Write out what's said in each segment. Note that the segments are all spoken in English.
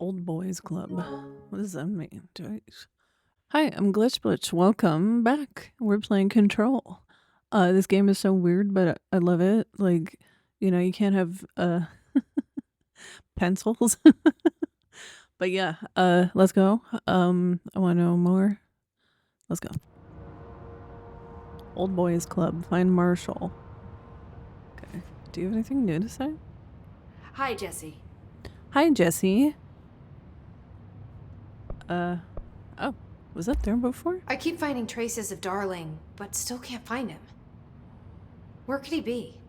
Old Boys Club. What does that mean? Hi, I'm Blitch. Welcome back. We're playing Control. This game is so weird, but I love it. Like, you can't have pencils. But yeah, let's go. I want to know more. Let's go. Old Boys Club. Find Marshal. Okay. Do you have anything new to say? Hi, Jesse. Hi, Jesse. Oh, was that there before? I keep finding traces of Darling, but still can't find him. Where could he be?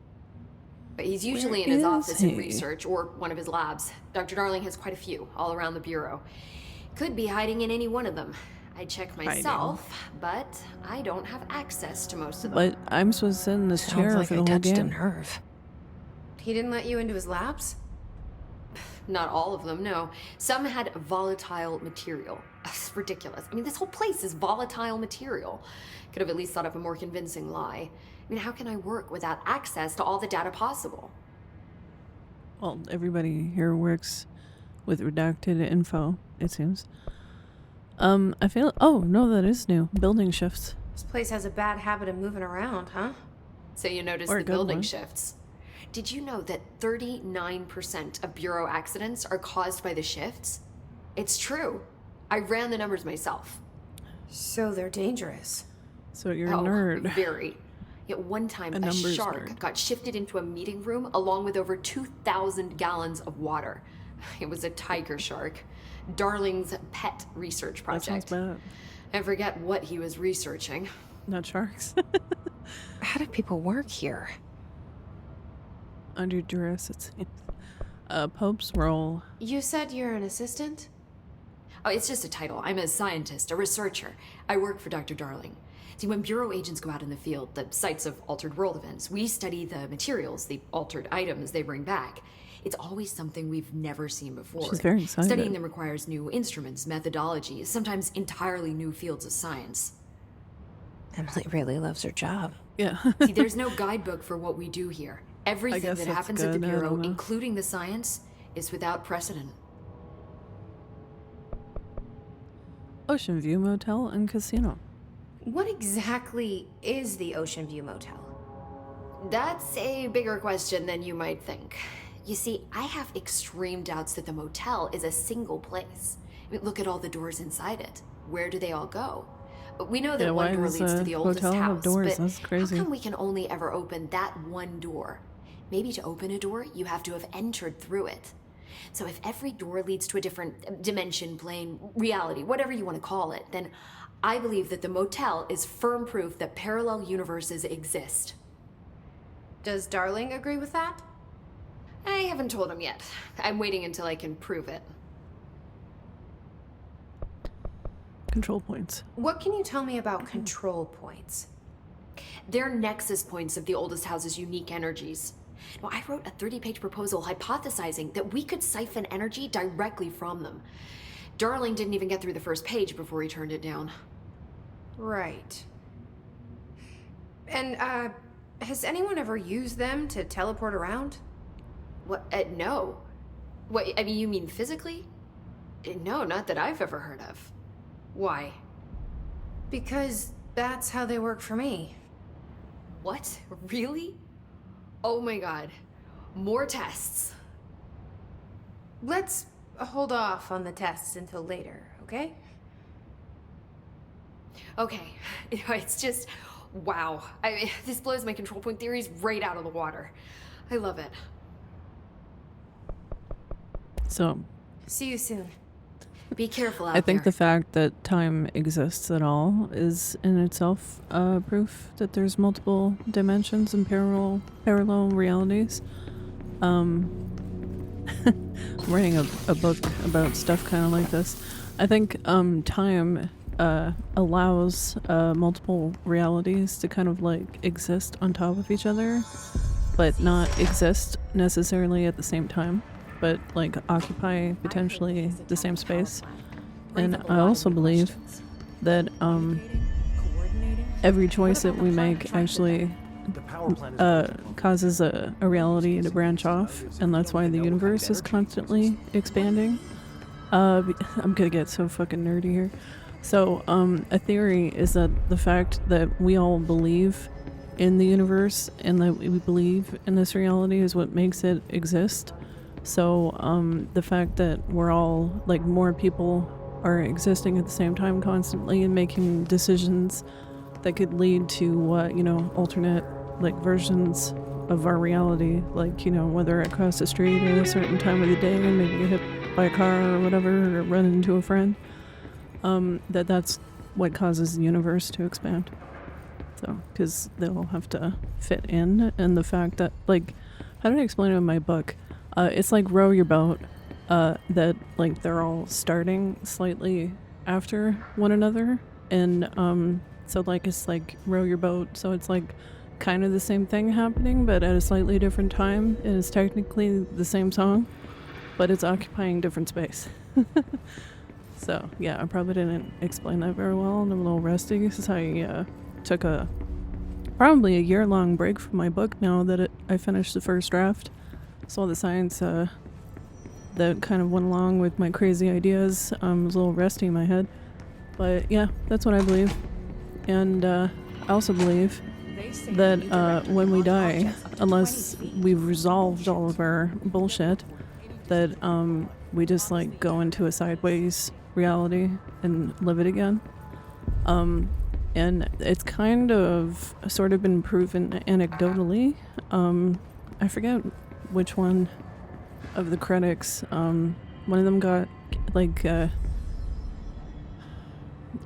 But he's usually in his office in research or one of his labs. Dr. Darling has quite a few all around the bureau. Could be hiding in any one of them. I check myself, but I don't have access to most of them. But I'm supposed to sit in this chair like for the I whole touched game. a nerve. He didn't let you into his labs? Not all of them, no. Some had volatile material. It's ridiculous. I mean, this whole place is volatile material. Could have at least thought of a more convincing lie. I mean, how can I work without access to all the data possible? Well, everybody here works with redacted info, it seems. I feel... Oh, no, that is new. Building shifts. This place has a bad habit of moving around, huh? So you noticed the building shifts. Did you know that 39% of Bureau accidents are caused by the shifts? It's true. I ran the numbers myself. So they're dangerous. So you're a nerd. Very. Yet one time, a shark got shifted into a meeting room along with over 2,000 gallons of water. It was a tiger shark. Darling's pet research project. That sounds bad. I forget what he was researching. Not sharks. How do people work here? Under duress, it seems. Pope's role. You said you're an assistant? Oh, it's just a title. I'm a scientist, a researcher. I work for Dr. Darling. See, when Bureau agents go out in the field, the sites of altered world events, we study the materials, the altered items they bring back. It's always something we've never seen before. She's very excited. Studying them requires new instruments, methodologies, sometimes entirely new fields of science. Emily really loves her job. Yeah. See, there's no guidebook for what we do here. Everything that happens at the Bureau, including the science, is without precedent. Ocean View Motel and Casino. What exactly is the Ocean View Motel? That's a bigger question than you might think. You see, I have extreme doubts that the motel is a single place. I mean, look at all the doors inside it. Where do they all go? We know that one door leads to the oldest house, but That's crazy. how come we can only ever open that one door? Maybe to open a door, you have to have entered through it. So if every door leads to a different dimension, plane, reality, whatever you want to call it, then I believe that the motel is firm proof that parallel universes exist. Does Darling agree with that? I haven't told him yet. I'm waiting until I can prove it. Control points. What can you tell me about control points? They're nexus points of the oldest house's unique energies. Now, I wrote a 30-page proposal hypothesizing that we could siphon energy directly from them. Darling didn't even get through the first page before he turned it down. Right. And, has anyone ever used them to teleport around? What? No. What, I mean, you mean physically? No, not that I've ever heard of. Why? Because that's how they work for me. What? Really? Oh my god. More tests. Let's hold off on the tests until later, okay? Okay. It's just, wow. I mean, this blows my control point theories right out of the water. I love it. So, see you soon. Be careful out there. I think the fact that time exists at all is in itself proof that there's multiple dimensions and parallel realities. I'm writing a book about stuff kind of like this. I think time allows multiple realities to kind of like exist on top of each other, but not exist necessarily at the same time, but like occupy potentially the same space. And I also believe that every choice that we make actually causes a reality to branch off, and that's why the universe is constantly expanding. I'm gonna get so fucking nerdy here. So, a theory is that the fact that we all believe in the universe and that we believe in this reality is what makes it exist. So, the fact that we're all, like, more people are existing at the same time constantly and making decisions that could lead to, alternate, like, versions of our reality. Like, whether I cross the street at a certain time of the day and maybe get hit by a car or whatever, or run into a friend. That's what causes the universe to expand. So, because they'll have to fit in, and the fact that, like, how did I explain it in my book? It's like row your boat, that, like, they're all starting slightly after one another, and, so, like, it's like row your boat, so it's, like, kind of the same thing happening, but at a slightly different time, and it's technically the same song, but it's occupying different space. So, yeah, I probably didn't explain that very well, and I'm a little rusty because I took probably a year-long break from my book now that I finished the first draft. So all the science that kind of went along with my crazy ideas was a little rusty in my head. But yeah, that's what I believe. And I also believe that when we die, unless we've resolved all of our bullshit, that we just, like, go into a sideways reality and live it again. And it's kind of sort of been proven anecdotally. I forget which one of the critics. One of them got, like,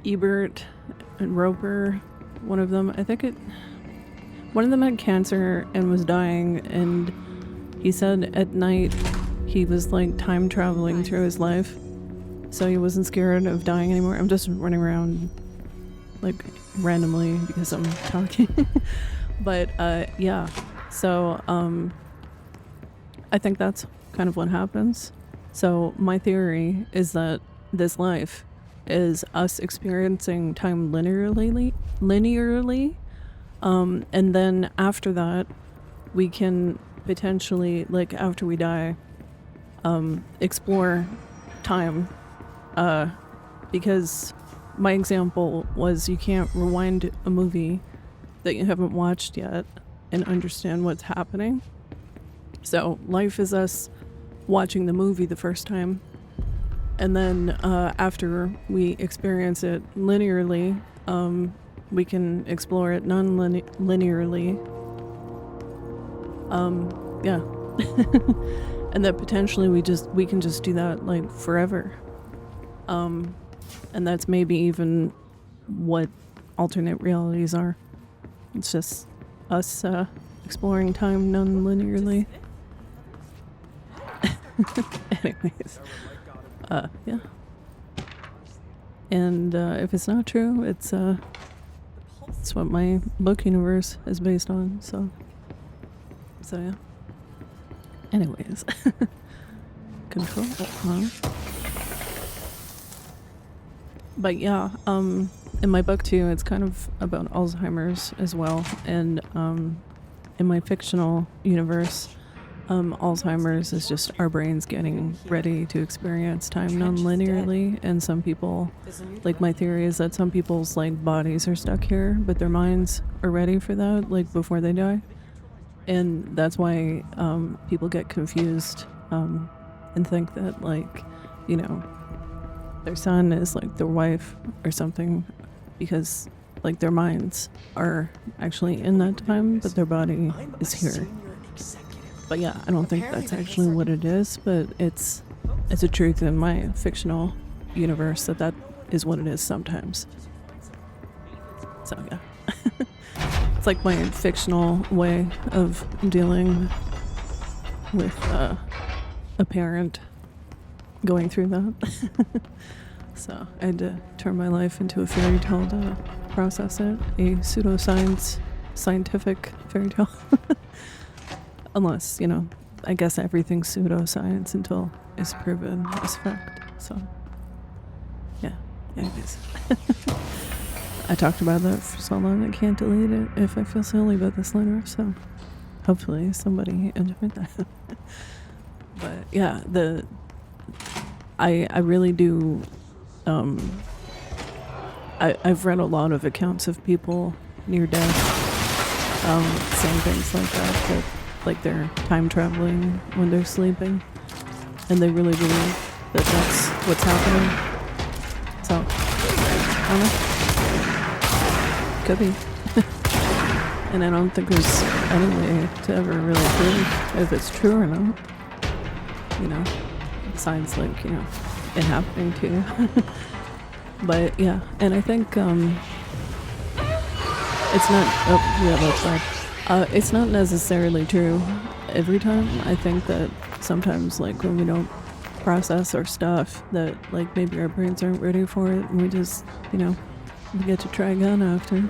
Ebert and Roper. One of them had cancer and was dying, and he said at night he was, like, time traveling through his life, so he wasn't scared of dying anymore. I'm just running around, like, randomly because I'm talking. But yeah, so I think that's kind of what happens. So my theory is that this life is us experiencing time linearly, and then after that we can potentially, like, after we die, explore time, because my example was you can't rewind a movie that you haven't watched yet and understand what's happening. So life is us watching the movie the first time, and then after we experience it linearly, we can explore it non-linearly. Yeah. And that potentially we can just do that, like, forever. And that's maybe even what alternate realities are. It's just us exploring time non-linearly. Anyways, yeah. And if it's not true, it's what my book universe is based on. So yeah. Anyways, control. But yeah, in my book too, it's kind of about Alzheimer's as well. And in my fictional universe, Alzheimer's is just our brains getting ready to experience time non-linearly. And some people, like, my theory is that some people's, like, bodies are stuck here, but their minds are ready for that, like, before they die. And that's why people get confused and think that, like, their son is, like, their wife or something, because, like, their minds are actually in that time, but their body is here. But yeah, I don't think that's actually what it is, but it's a truth in my fictional universe that is what it is sometimes. So yeah. It's like my fictional way of dealing with a parent going through that. So I had to turn my life into a fairy tale to process it. A scientific fairy tale. Unless, I guess everything's pseudoscience until it's proven as fact. So, yeah. Anyways. I talked about that for so long I can't delete it if I feel silly about this later, so hopefully somebody enjoyed that. But yeah, I really do. I've read a lot of accounts of people near death saying things like that like they're time traveling when they're sleeping, and they really believe that that's what's happening. So, I don't know. Could be. And I don't think there's any way to ever really prove if it's true or not. You know, besides like, you know, it happening to you. But yeah, and I think it's not. Oh yeah, that's right. It's not necessarily true every time. I think that sometimes, like when we don't process our stuff, that like maybe our brains aren't ready for it, and we just, you know, we get to try again after.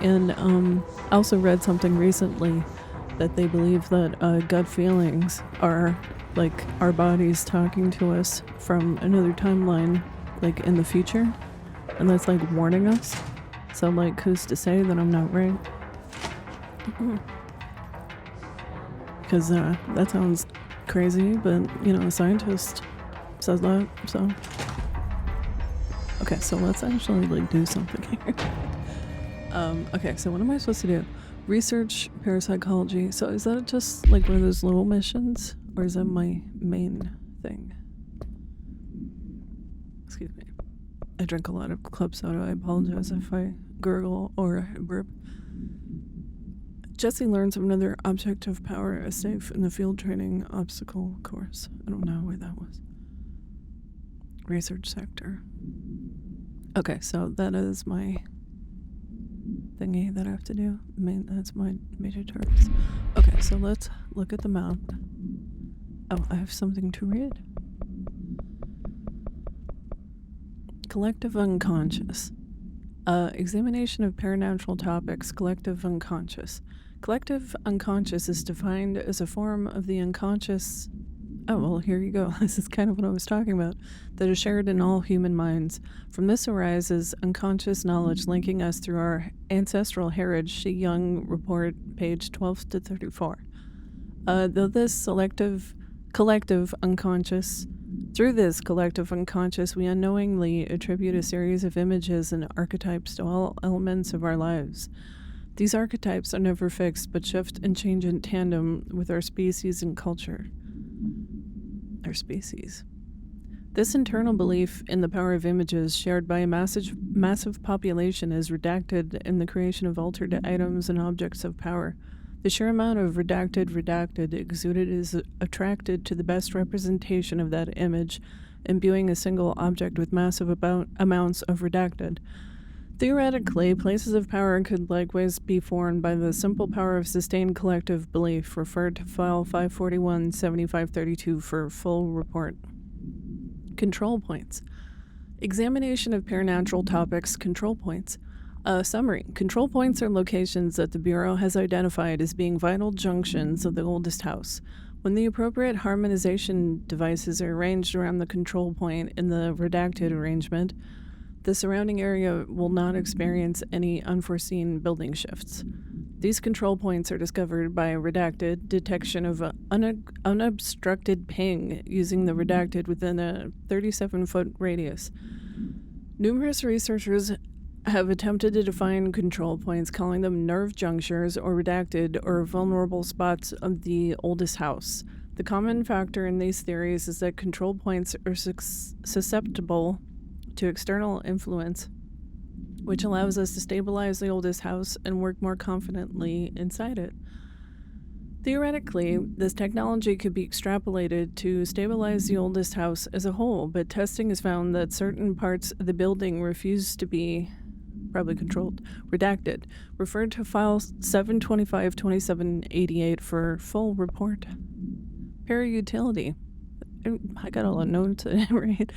And I also read something recently that they believe that gut feelings are like our bodies talking to us from another timeline, like in the future, and that's like warning us. So like, who's to say that I'm not right? Because that sounds crazy, but you know, a scientist says that. So okay, so let's actually like do something here. Okay, so what am I supposed to do? Research parapsychology. So is that just like one of those little missions, or is that my main thing? Excuse me. I drink a lot of club soda. I apologize if I gurgle or burp. Jesse learns of another object of power, a safe in the field training obstacle course. I don't know where that was. Research sector. Okay, so that is my thingy that I have to do. That's my major targets. Okay, so let's look at the map. Oh, I have something to read. Collective unconscious. Examination of paranatural topics. Collective unconscious. Collective unconscious is defined as a form of the unconscious. Oh, well, here you go. This is kind of what I was talking about. That is shared in all human minds. From this arises unconscious knowledge linking us through our ancestral heritage. See Young Report, page 12 to 34. Though this collective unconscious, through this collective unconscious, we unknowingly attribute a series of images and archetypes to all elements of our lives. These archetypes are never fixed, but shift and change in tandem with our species and culture. Our species. This internal belief in the power of images shared by a massive population is redacted in the creation of altered items and objects of power. The sheer amount of redacted exuded is attracted to the best representation of that image, imbuing a single object with massive amounts of redacted. Theoretically, places of power could likewise be formed by the simple power of sustained collective belief. Refer to file 541-7532 for full report. Control points. Examination of paranatural topics. Control points. Summary. Control points are locations that the Bureau has identified as being vital junctions of the oldest house. When the appropriate harmonization devices are arranged around the control point in the redacted arrangement, the surrounding area will not experience any unforeseen building shifts. These control points are discovered by a redacted detection of unobstructed ping using the redacted within a 37-foot radius. Numerous researchers have attempted to define control points, calling them nerve junctures or redacted or vulnerable spots of the oldest house. The common factor in these theories is that control points are susceptible to external influence, which allows us to stabilize the oldest house and work more confidently inside it. Theoretically, this technology could be extrapolated to stabilize the oldest house as a whole, but testing has found that certain parts of the building refuse to be probably controlled, redacted. Refer to file 725-2788 for full report. Parautility. I got all the notes, right?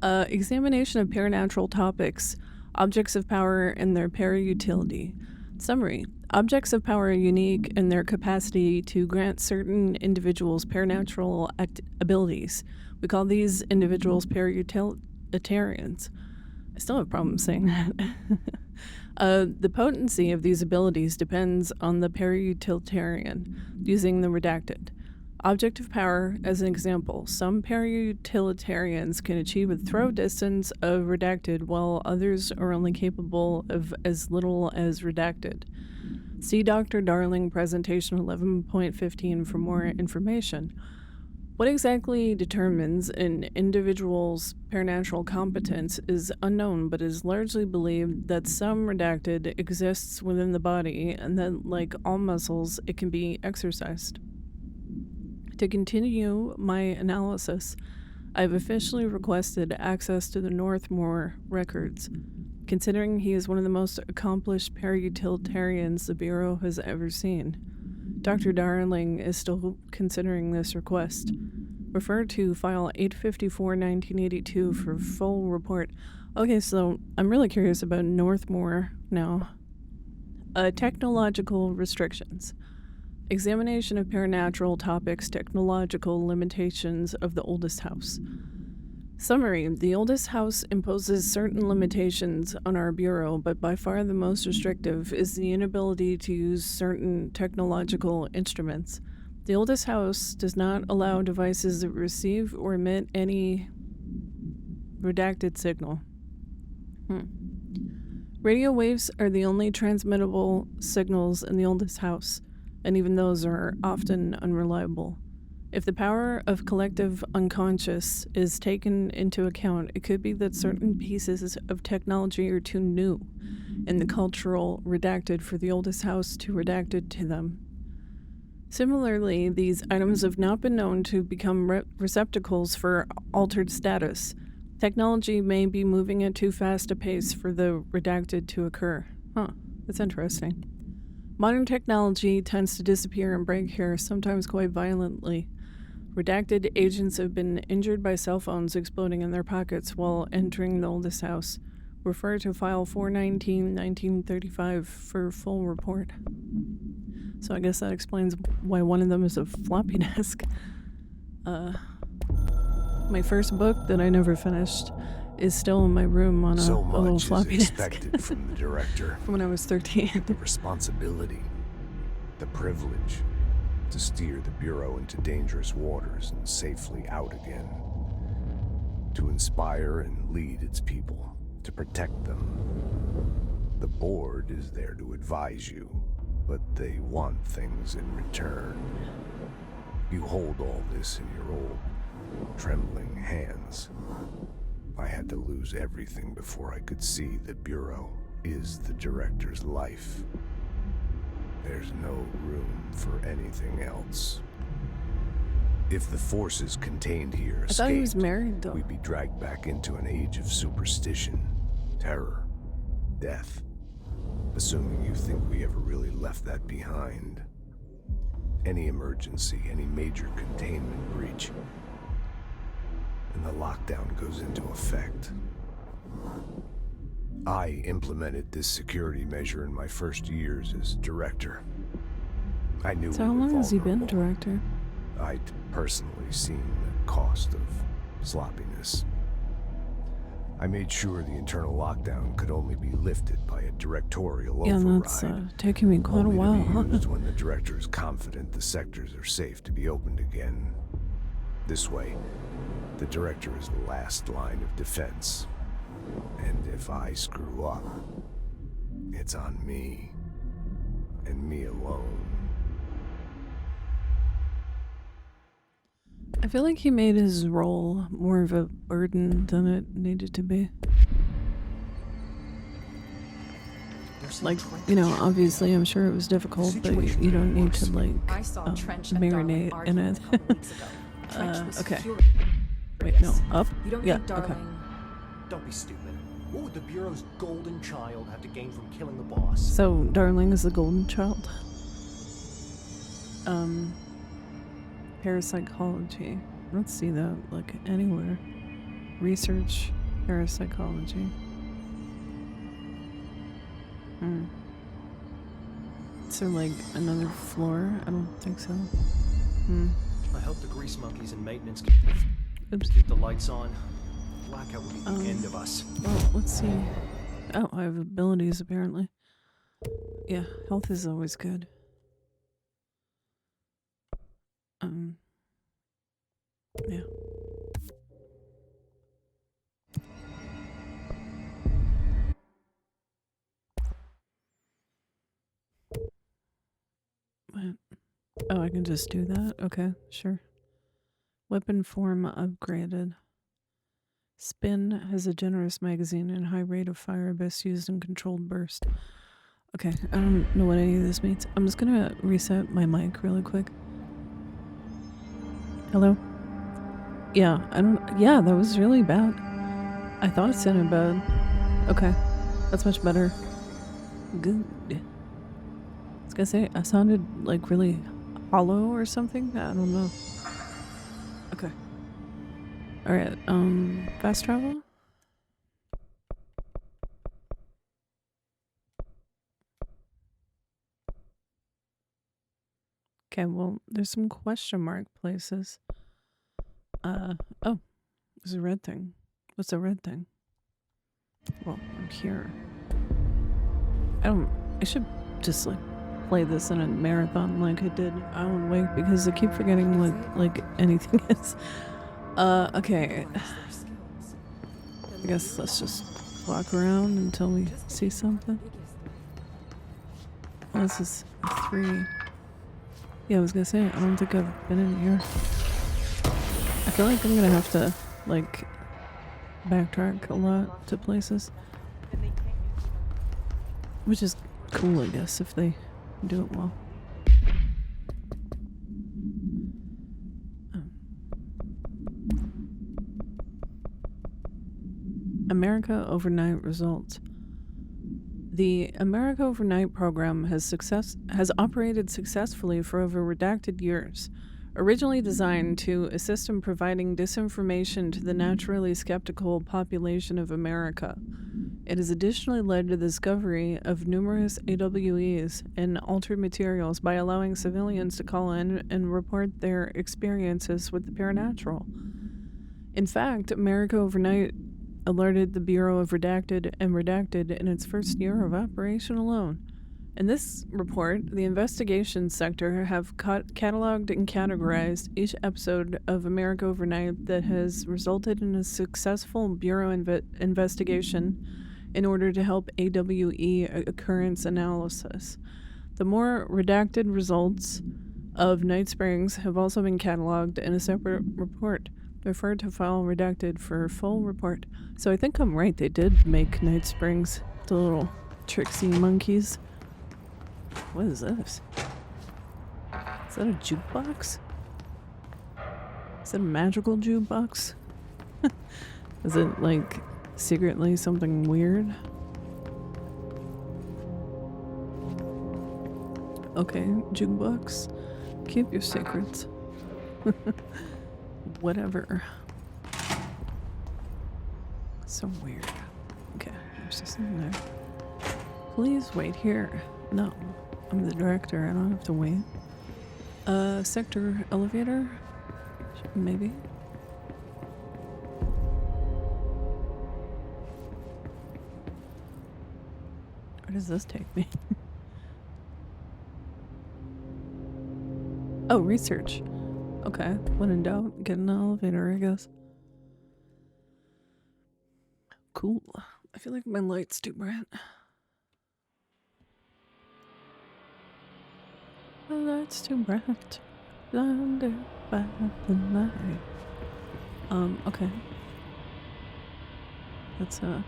Examination of paranatural topics, objects of power, and their parautility. Summary. Objects of power are unique in their capacity to grant certain individuals paranatural abilities. We call these individuals parautilitarians. I still have problems saying that. The potency of these abilities depends on the parautilitarian, using the redacted. Objective power, as an example, some para-utilitarians can achieve a throw distance of redacted, while others are only capable of as little as redacted. See Dr. Darling presentation 11.15 for more information. What exactly determines an individual's paranatural competence is unknown, but is largely believed that some redacted exists within the body, and that, like all muscles, it can be exercised. To continue my analysis, I've officially requested access to the Northmore records, considering he is one of the most accomplished para-utilitarians the Bureau has ever seen. Dr. Darling is still considering this request. Refer to file 854-1982 for full report. Okay, so I'm really curious about Northmore now. Technological restrictions. Examination of paranatural topics, technological limitations of the oldest house. Summary: the oldest house imposes certain limitations on our Bureau, but by far the most restrictive is the inability to use certain technological instruments. The oldest house does not allow devices that receive or emit any redacted signal. Radio waves are the only transmittable signals in the oldest house, and even those are often unreliable. If the power of collective unconscious is taken into account, it could be that certain pieces of technology are too new, and the cultural redacted for the oldest house too redacted to them. Similarly, these items have not been known to become receptacles for altered status. Technology may be moving at too fast a pace for the redacted to occur. That's interesting. Modern technology tends to disappear and break here, sometimes quite violently. Redacted agents have been injured by cell phones exploding in their pockets while entering the oldest house. Refer to file 419-1935 for full report. So I guess that explains why one of them is a floppy disk. My first book that I never finished is still in my room on a little floppy disk. So much is expected from the director. From when I was 13. The responsibility, the privilege to steer the Bureau into dangerous waters and safely out again. To inspire and lead its people, to protect them. The board is there to advise you, but they want things in return. You hold all this in your old, trembling hands. I had to lose everything before I could see the Bureau is the director's life. There's no room for anything else. If the forces contained here escaped, I thought he was married, though. We'd be dragged back into an age of superstition, terror, death. Assuming you think we ever really left that behind. Any emergency, any major containment breach, and the lockdown goes into effect. I implemented this security measure in my first years as director. I knew So how long has he been director? I'd personally seen the cost of sloppiness. I made sure the internal lockdown could only be lifted by a directorial override. Yeah, that's taking me quite a while. Only to be used when the director is confident the sectors are safe to be opened again. This way, the director is the last line of defense. And if I screw up, it's on me, and me alone. I feel like he made his role more of a burden than it needed to be. Like, you know, obviously I'm sure it was difficult, but you don't need to, like, marinate in it. Okay. Wait, no, up? You don't Yeah, think Darling... okay. Don't be stupid. What would the Bureau's golden child have to gain from killing the boss? So, Darling is the golden child. Parapsychology. I don't see that, like, anywhere. Research parapsychology. Is there, like, another floor? I don't think so. I hope the grease monkeys and maintenance Oops. keep the lights on. Blackout will be the end of us. Well, let's see. Oh, I have abilities, apparently. Yeah, health is always good. Yeah. What? Oh, I can just do that? Okay, sure. Weapon form upgraded. Spin has a generous magazine and high rate of fire, best used in controlled burst. Okay, I don't know what any of this means. I'm just gonna reset my mic really quick. Hello? Yeah, yeah, that was really bad. I thought it sounded bad. Okay, that's much better. Good. I was gonna say, I sounded like really hollow or something? I don't know. Okay. Alright, fast travel? Okay, well, there's some question mark places. Oh, there's a red thing. What's a red thing? Well, I'm here. I should just, like, play this in a marathon like I did Alan Wake because I keep forgetting what, like, anything is. Okay. I guess let's just walk around until we see something. Oh, this is 3. Yeah, I was gonna say, I don't think I've been in here. I feel like I'm gonna have to, like, backtrack a lot to places. Which is cool, I guess, if they do it well. America Overnight results. The America Overnight program has operated successfully for over redacted years. Originally designed to assist in providing disinformation to the naturally skeptical population of America, it has additionally led to the discovery of numerous AWEs and altered materials by allowing civilians to call in and report their experiences with the Paranatural. In fact, America Overnight alerted the Bureau of Redacted and Redacted in its first year of operation alone. In this report, the investigation sector have cataloged and categorized each episode of America Overnight that has resulted in a successful Bureau investigation in order to help AWE occurrence analysis. The more redacted results of Night Springs have also been cataloged in a separate report. Refer to file redacted for full report. So I think I'm right, they did make Night Springs, the little tricksy monkeys. What is this? Is that a jukebox? Is that a magical jukebox? Is it, like, secretly something weird? Okay, jukebox. Keep your secrets. Whatever. So weird. Okay, there's just in there. Please wait here. No, I'm the director. I don't have to wait. Sector elevator? Maybe? Where does this take me? Oh, research. Okay, when in doubt, get an elevator, I guess. Cool. I feel like my light's too bright. My light's too bright. Blinded by the night. Okay. That's a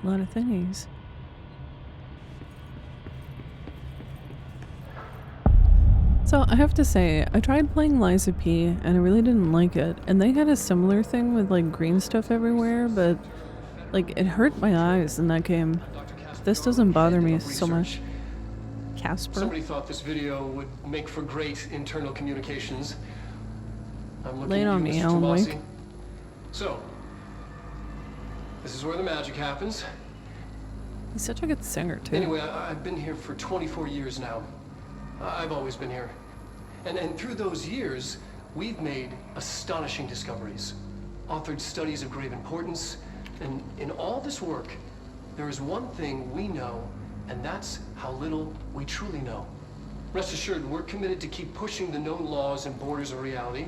lot of thingies. So I have to say, I tried playing Liza P and I really didn't like it. And they had a similar thing with like green stuff everywhere, but like it hurt my eyes in that game. This doesn't bother me so much. Casper? Somebody thought this video would make for great internal communications. I'm looking Lay it at on you, me, Mr. Alan Tomasi. Wake. So, this is where the magic happens. He's such a good singer too. Anyway, I've been here for 24 years now. I've always been here. And through those years, we've made astonishing discoveries, authored studies of grave importance, and in all this work, there is one thing we know, and that's how little we truly know. Rest assured, we're committed to keep pushing the known laws and borders of reality,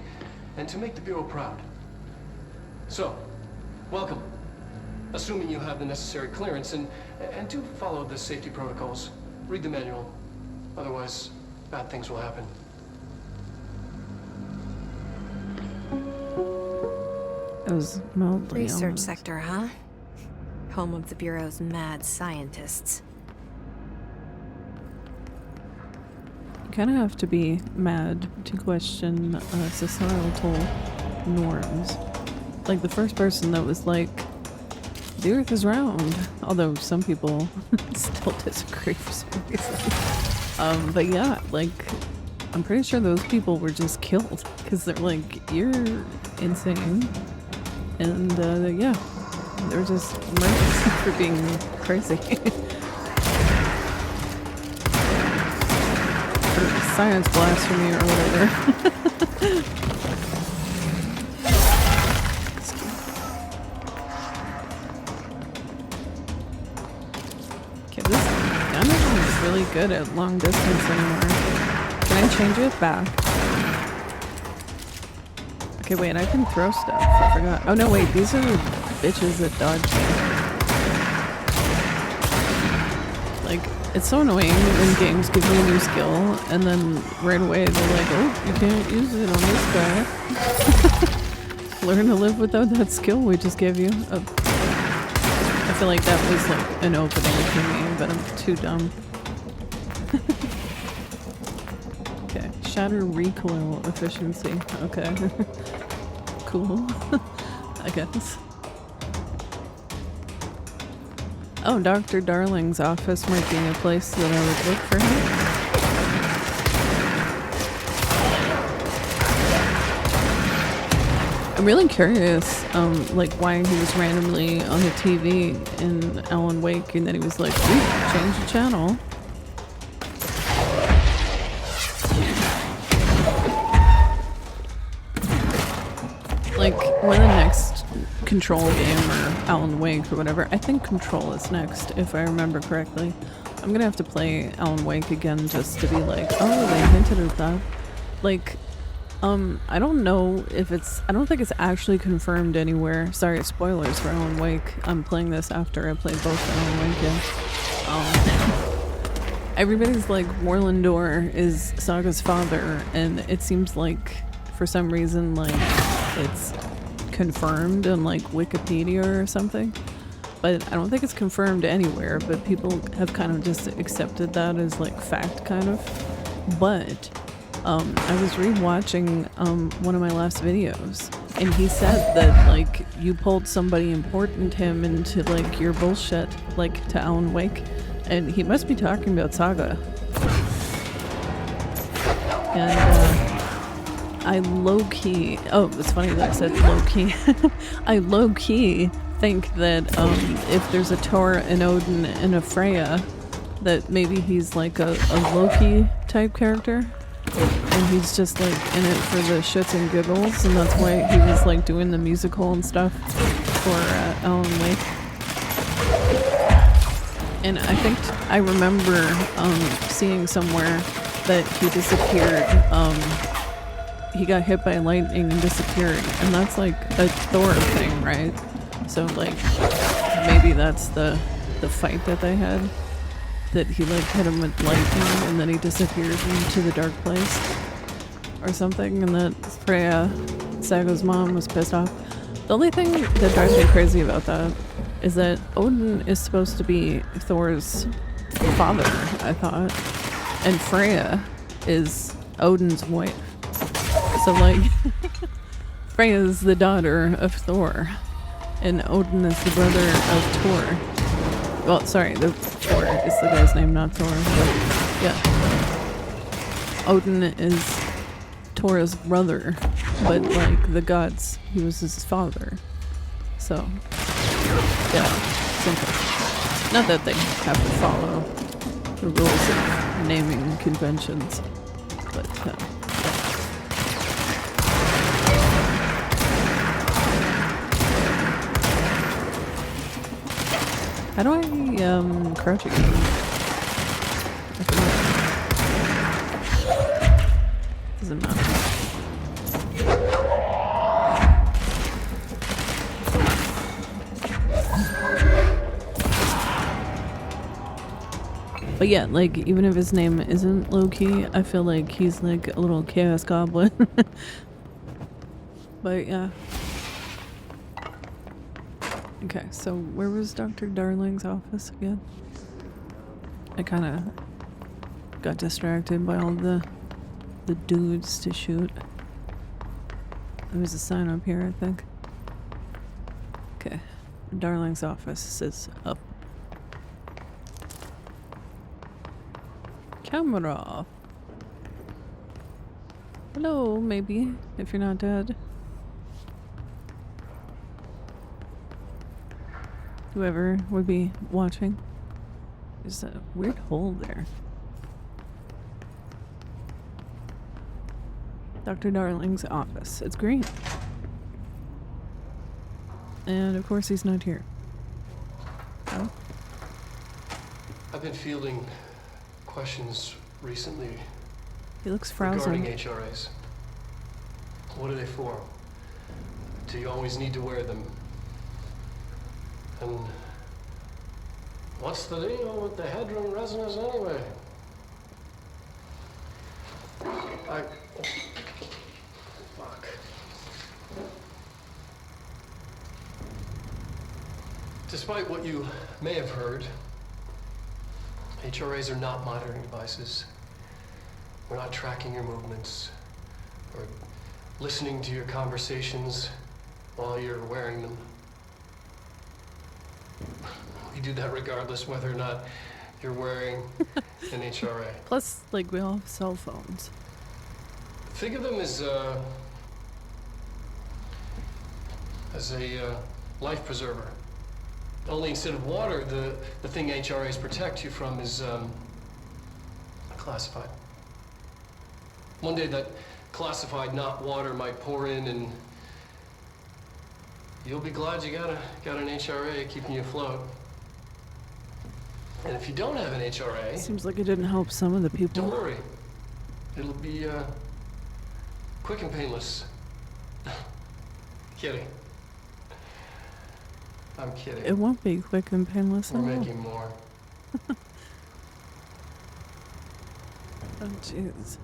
and to make the Bureau proud. So, welcome. Assuming you have the necessary clearance, and do follow the safety protocols. Read the manual. Otherwise, bad things will happen. It was mildly Research ominous. sector, huh? Home of the Bureau's mad scientists. You kind of have to be mad to question societal norms. Like the first person that was like, the Earth is round, although some people still disagree for some reason. But yeah, like, I'm pretty sure those people were just killed because they're like, you're insane. And yeah, they were just murdered for being crazy. Or science blasphemy or whatever. Okay, this gun isn't really good at long distance anymore. Can I change it back? Okay, wait, I can throw stuff. I forgot. Oh no, wait, these are bitches that dodge me. Like, it's so annoying when games give you a new skill, and then right away they're like, oh, you can't use it on this guy. Learn to live without that skill we just gave you. I feel like that was like an opening for me, but I'm too dumb. Okay, shatter recoil efficiency. Okay. Cool. I guess. Oh, Dr. Darling's office might be a place that I would look for him. I'm really curious, like why he was randomly on the TV in Alan Wake and then he was like, ooh, change the channel. Like, when the next Control game or Alan Wake or whatever, I think Control is next, if I remember correctly. I'm gonna have to play Alan Wake again just to be like, oh, they hinted at that. Like, I don't know if it's, I don't think it's actually confirmed anywhere. Sorry, spoilers for Alan Wake. I'm playing this after I played both Alan Wake games. Everybody's like, Warlindor is Saga's father, and it seems like, for some reason, like, it's confirmed in like Wikipedia or something, but I don't think it's confirmed anywhere, but people have kind of just accepted that as like fact kind of. But I was rewatching one of my last videos and he said that like you pulled somebody important him into like your bullshit, like to Alan Wake, and he must be talking about Saga. And I low-key, oh, it's funny that I said low-key. I low-key think that if there's a Thor, an Odin, and a Freya, that maybe he's like a Loki type character. And he's just like in it for the shits and giggles, and that's why he was like doing the musical and stuff for Alan Wake. And I think I remember seeing somewhere that he disappeared. He got hit by lightning and disappeared, and that's like a Thor thing, right? So like maybe that's the fight that they had, that he like hit him with lightning and then he disappeared into the dark place or something, and that Freya, Saga's mom, was pissed off. The only thing that drives me crazy about that is that Odin is supposed to be Thor's father, I thought, and Freya is Odin's wife. So like, Freya is the daughter of Thor, and Odin is the brother of Thor. Well, sorry, the Thor is the guy's name, not Thor. But yeah, Odin is Thor's brother, but like the gods, he was his father. So yeah, simple. Not that they have to follow the rules of naming conventions, but. How do I, crouch again? Doesn't matter. But yeah, like, even if his name isn't Loki, I feel like he's like a little chaos goblin. But yeah. Okay, so where was Dr. Darling's office again? I kind of got distracted by all the dudes to shoot. There was a sign up here, I think. Okay, Darling's office is up. Camera. Hello, maybe, if you're not dead. Whoever would be watching. There's a weird hole there. Dr. Darling's office. It's green. And of course he's not here. Oh. I've been fielding questions recently He looks frazzled. regarding HRAs. What are they for? Do you always need to wear them? And what's the deal with the headroom resonance anyway? Fuck. Despite what you may have heard, HRAs are not monitoring devices. We're not tracking your movements or listening to your conversations while you're wearing them. We do that regardless whether or not you're wearing an HRA. Plus, like, we all have cell phones. Think of them as a life preserver. Only instead of water, the thing HRAs protect you from is classified. One day that classified, not water, might pour in, and you'll be glad you got an HRA keeping you afloat. And if you don't have an HRA, Seems like it didn't help some of the people. don't worry. It'll be quick and painless. Kidding. I'm kidding. It won't be quick and painless We're at all. making more. Oh, jeez.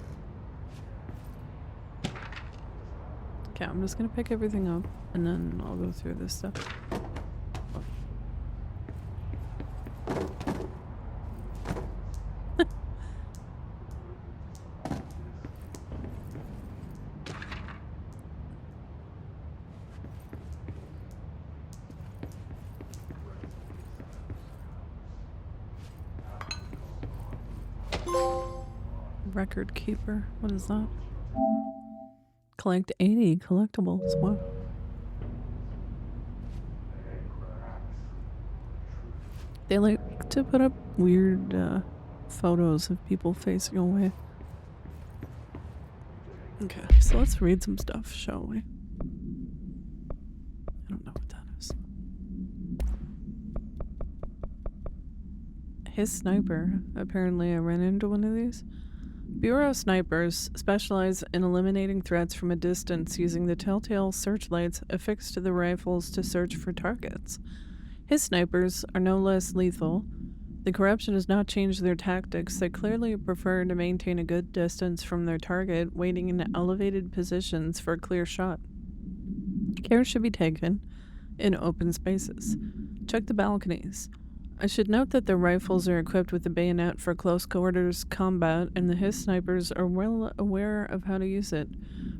Okay, I'm just gonna pick everything up, and then I'll go through this stuff. Record keeper. What is that? Collect 80 collectibles. Wow. They like to put up weird photos of people facing away. Okay, so let's read some stuff, shall we? I don't know what that is. His sniper. Apparently I ran into one of these. Bureau snipers specialize in eliminating threats from a distance using the telltale searchlights affixed to the rifles to search for targets. His snipers are no less lethal. The corruption has not changed their tactics. They clearly prefer to maintain a good distance from their target, waiting in elevated positions for a clear shot. Care should be taken in open spaces. Check the balconies. I should note that the rifles are equipped with a bayonet for close quarters combat, and the His snipers are well aware of how to use it.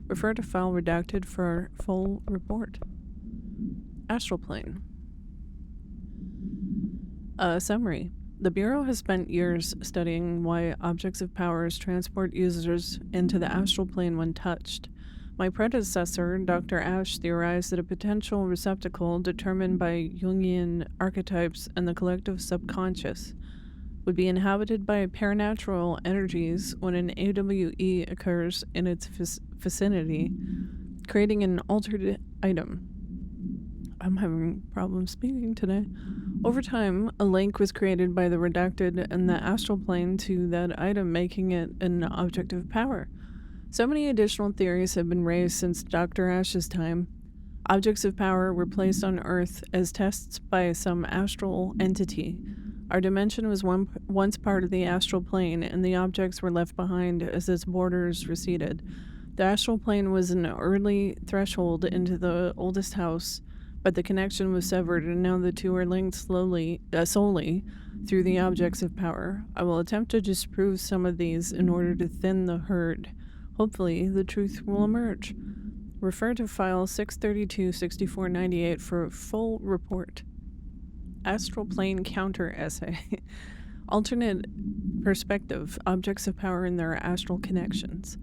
Refer to file redacted for full report. Astral plane. Summary. The Bureau has spent years studying why objects of power transport users into the astral plane when touched. My predecessor, Dr. Ash, theorized that a potential receptacle determined by Jungian archetypes and the collective subconscious would be inhabited by paranatural energies when an AWE occurs in its vicinity, creating an altered item. I'm having problems speaking today. Over time, a link was created by the redacted and the astral plane to that item, making it an object of power. So many additional theories have been raised since Dr. Ash's time. Objects of power were placed on Earth as tests by some astral entity. Our dimension was once part of the astral plane, and the objects were left behind as its borders receded. The astral plane was an early threshold into the oldest house, but the connection was severed, and now the two are linked solely through the objects of power. I will attempt to disprove some of these in order to thin the herd. Hopefully, the truth will emerge. Refer to file 632-6498 for a full report. Astral plane counter essay. Alternate perspective, objects of power and their astral connections.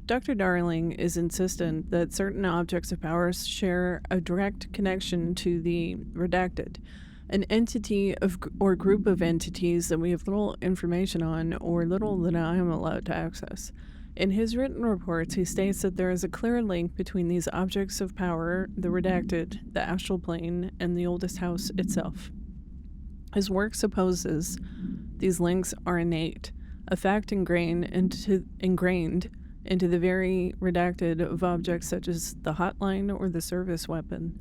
Dr. Darling is insistent that certain objects of power share a direct connection to the redacted, an entity or group of entities that we have little information on or little that I am allowed to access. In his written reports, he states that there is a clear link between these objects of power, the redacted, the astral plane, and the oldest house itself. His work supposes these links are innate, a fact ingrained into the very redacted of objects such as the hotline or the service weapon.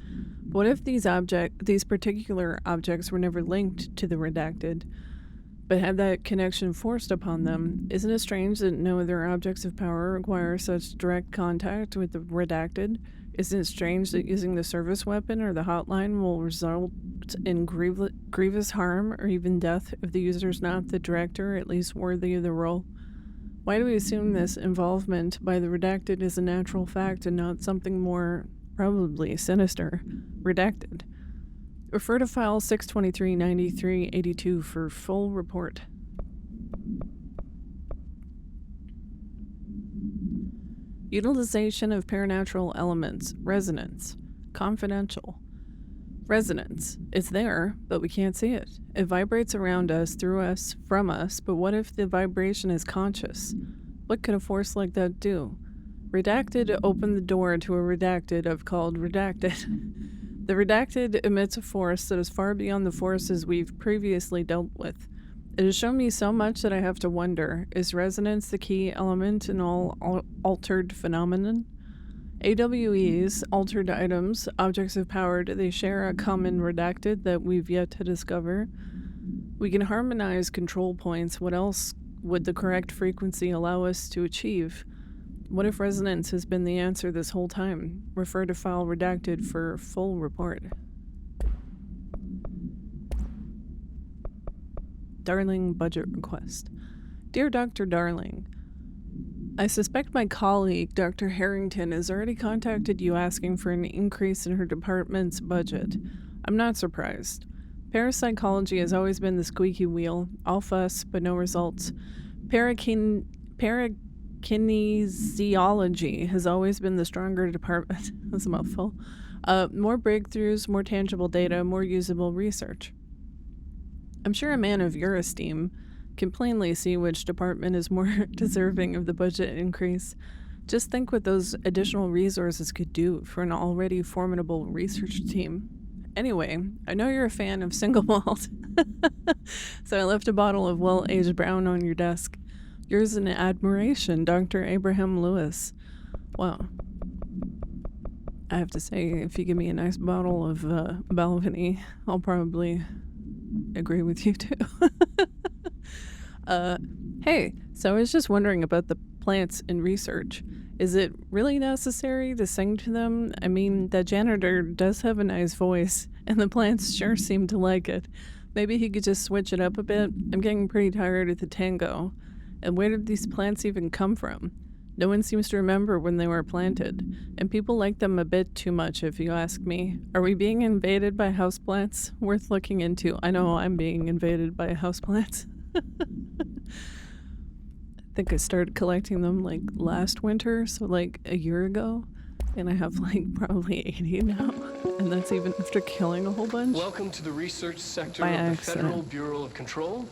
What if these particular objects were never linked to the redacted, but had that connection forced upon them? Isn't it strange that no other objects of power require such direct contact with the redacted? Isn't it strange that using the service weapon or the hotline will result in grievous harm or even death if the user is not the director, at least worthy of the role? Why do we assume this involvement by the redacted is a natural fact and not something more probably sinister? Redacted. Refer to file 623-93-82 for full report. Utilization of Paranatural elements. Resonance. Confidential. Resonance. It's there, but we can't see it. It vibrates around us, through us, from us, but what if the vibration is conscious? What could a force like that do? Redacted opened the door to a redacted I've called redacted. The redacted emits a force that is far beyond the forces we've previously dealt with. It has shown me so much that I have to wonder, is resonance the key element in all altered phenomenon? AWEs, altered items, objects of power, do they share a common redacted that we've yet to discover? We can harmonize control points. What else would the correct frequency allow us to achieve? What if resonance has been the answer this whole time? Refer to file redacted for full report. Darling budget request. Dear Dr. Darling, I suspect my colleague, Dr. Harrington, has already contacted you asking for an increase in her department's budget. I'm not surprised. Parapsychology has always been the squeaky wheel, all fuss, but no results. Parakinesiology has always been the stronger department. That's a mouthful. More breakthroughs, more tangible data, more usable research. I'm sure a man of your esteem can plainly see which department is more deserving of the budget increase. Just think what those additional resources could do for an already formidable research team. Anyway, I know you're a fan of single malt, so I left a bottle of well-aged brown on your desk. Yours in admiration, Dr. Abraham Lewis. Wow. I have to say, if you give me a nice bottle of Balvenie, I'll probably agree with you too. Hey, so I was just wondering about the plants in research. Is it really necessary to sing to them? I mean, that janitor does have a nice voice, and the plants sure seem to like it. Maybe he could just switch it up a bit. I'm getting pretty tired of the tango. And where did these plants even come from? No one seems to remember when they were planted, and people like them a bit too much, if you ask me. Are we being invaded by houseplants? Worth looking into. I know I'm being invaded by houseplants. I think I started collecting them like last winter, so like a year ago, and I have like probably 80 now, and that's even after killing a whole bunch. Welcome to the research sector By of the accident. Federal Bureau of Control.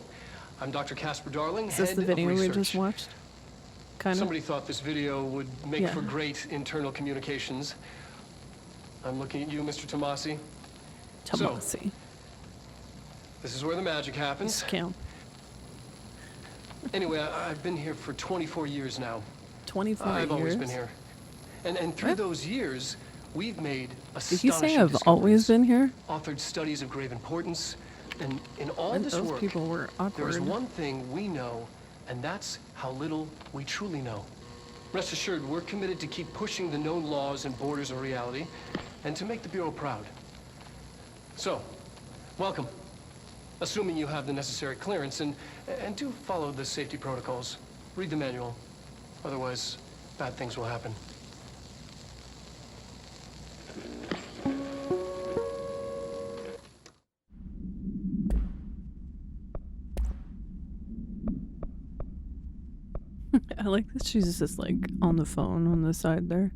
I'm Dr. Casper Darling, Is this head the video of we research. just watched? Kind of. Somebody thought this video would make Yeah. for great internal communications. I'm looking at you, Mr. Tomasi. Tomasi. This is where the magic happens. Scam. Anyway, I've been here for 24 years now. 24 I've years? always been here. And through What? those years, we've made Did he astonishing say I've always discoveries. been here? Authored studies of grave importance, And in all And this those work, people were there's awkward. one thing we know, and that's how little we truly know. Rest assured, we're committed to keep pushing the known laws and borders of reality, and to make the Bureau proud. So, welcome. Assuming you have the necessary clearance, and do follow the safety protocols. Read the manual. Otherwise, bad things will happen. I like that she's just like on the phone on the side there.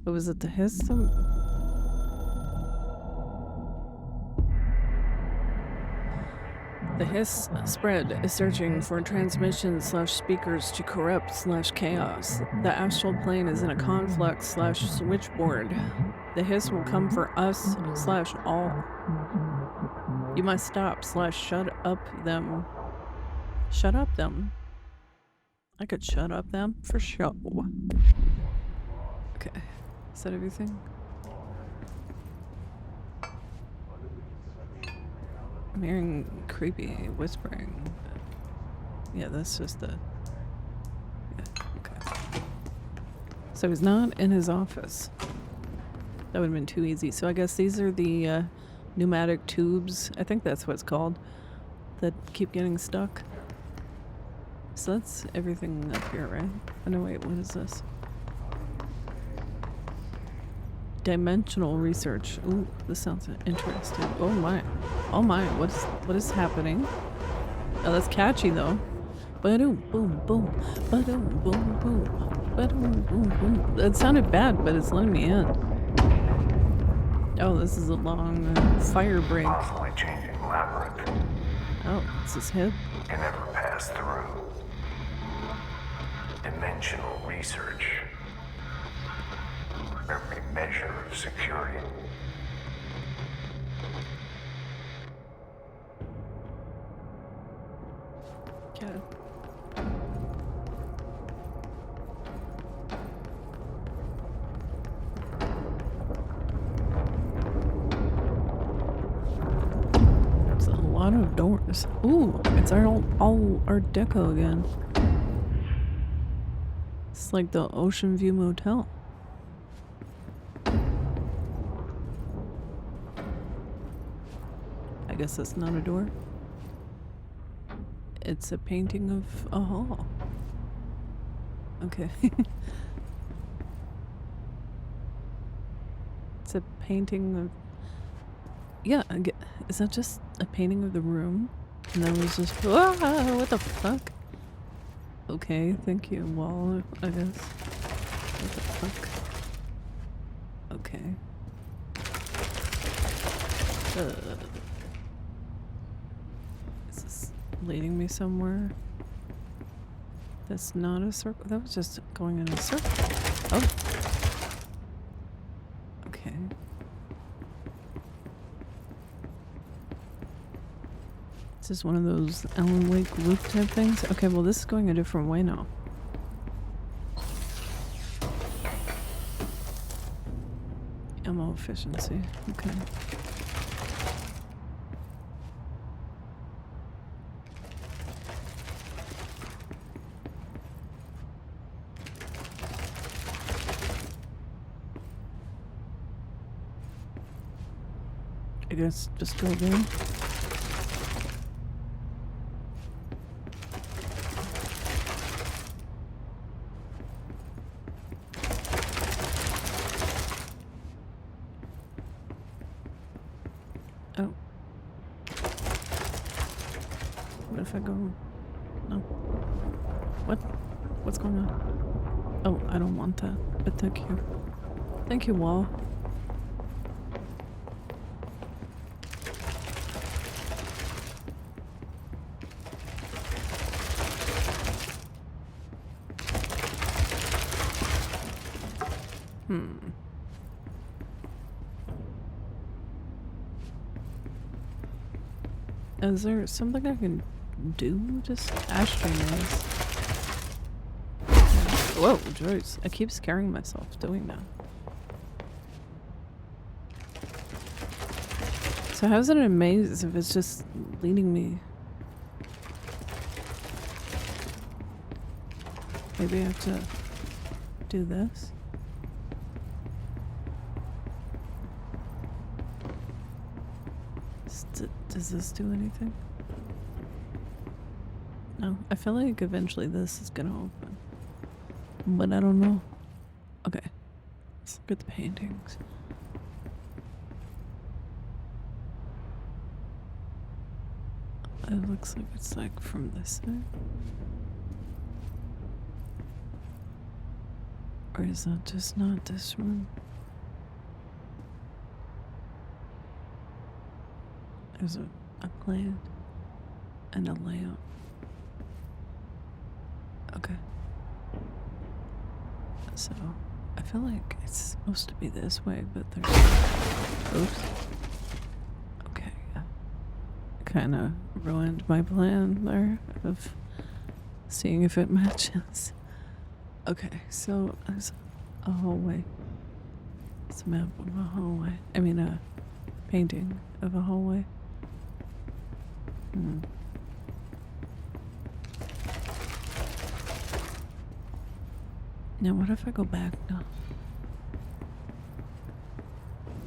What was it, the hiss? The hiss spread is searching for transmission/speakers to corrupt/chaos. The astral plane is in a conflict/switchboard. The hiss will come for us/all. You must stop/shut up them. Shut up them. I could shut up them for sure. Okay. Is that everything? I'm hearing creepy whispering. Yeah, that's just the... Yeah, okay. So he's not in his office. That would have been too easy. So I guess these are the pneumatic tubes. I think that's what it's called. That keep getting stuck. So that's everything up here, right? Oh no, wait, what is this? Dimensional research. Ooh, this sounds interesting. Oh my. Oh my, what is happening? Oh, that's catchy though. Ba-doom, boom, boom. Ba-doom, boom, boom. Ba-doom, boom, boom. It sounded bad, but it's letting me in. Oh, this is a long fire break. Constantly changing labyrinth. Oh, it's his head. Can never pass through. Dimensional research. Every measure of security. Okay. There's a lot of doors. Ooh, it's all Art Deco again. It's like the Ocean View Motel. I guess that's not a door. It's a painting of a hall. Okay. It's a painting of... Yeah, is that just a painting of the room? And then it was just... Ah, what the fuck? Okay, thank you, wall, I guess. What the fuck? Okay. Is this leading me somewhere? That's not a circle. That was just going in a circle. Oh. Okay. This is one of those Alan Wake loop type things. Okay, well this is going a different way now. Ammo efficiency. Okay. I guess just go again. Oh. What if I go... No. What? What's going on? Oh, I don't want that. But thank you. Thank you, wall. Is there something I can do? Just ashtray noise. Whoa, jeez. I keep scaring myself doing that. So how's it a maze if it's just leading me? Maybe I have to do this? Does this do anything? No, I feel like eventually this is gonna open. But I don't know. Okay. Let's look at the paintings. It looks like it's like from this side. Or is that just not this room? There's a plant and a lamp. Okay. So, I feel like it's supposed to be this way, but there's... Oops. Okay, yeah. Kind of ruined my plan there of seeing if it matches. Okay, so there's a hallway. It's a map of a hallway. I mean, a painting of a hallway. Now, what if I go back now?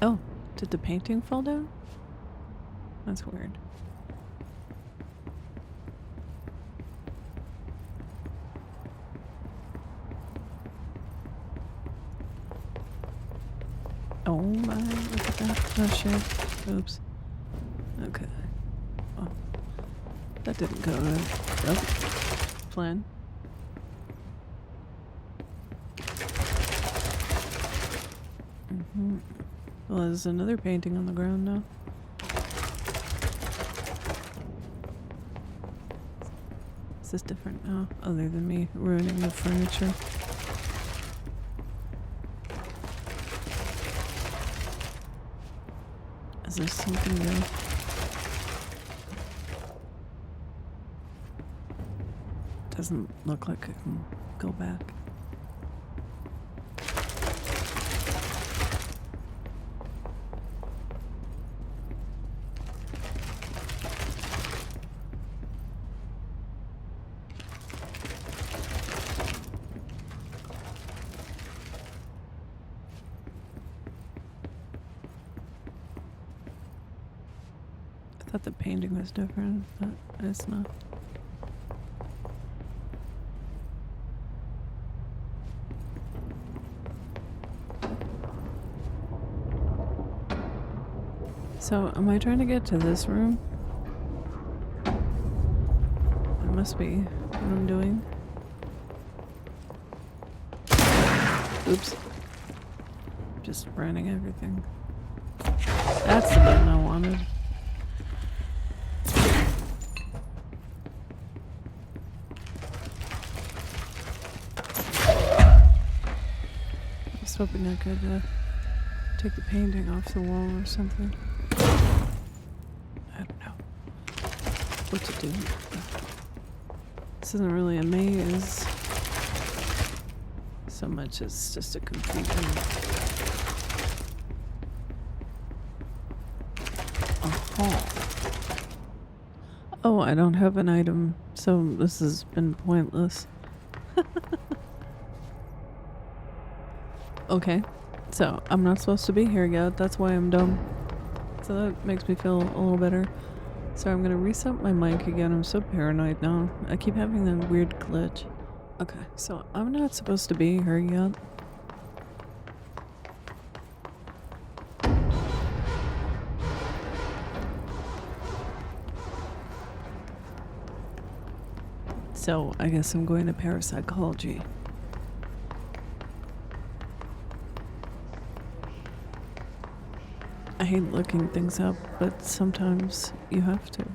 Oh, did the painting fall down? That's weird. Oh my, look at that. Oh shit. Oops. Okay. Oh. That didn't go to plan. Well, there's another painting on the ground now. Is this different now? Other than me ruining the furniture. Is there something new? Doesn't look like I can go back. I thought the painting was different, but it's not. So, am I trying to get to this room? It must be what I'm doing. Oops. Just running everything. That's the one I wanted. I was hoping I could take the painting off the wall or something. I don't know what to do. This isn't really a maze so much as just a confusion. A hall. Oh, I don't have an item, so this has been pointless. Okay, so I'm not supposed to be here yet, that's why I'm dumb. So that makes me feel a little better. So I'm gonna reset my mic again. I'm so paranoid now. I keep having that weird glitch. Okay, so I'm not supposed to be here yet. So I guess I'm going to parapsychology. I hate looking things up, but sometimes you have to.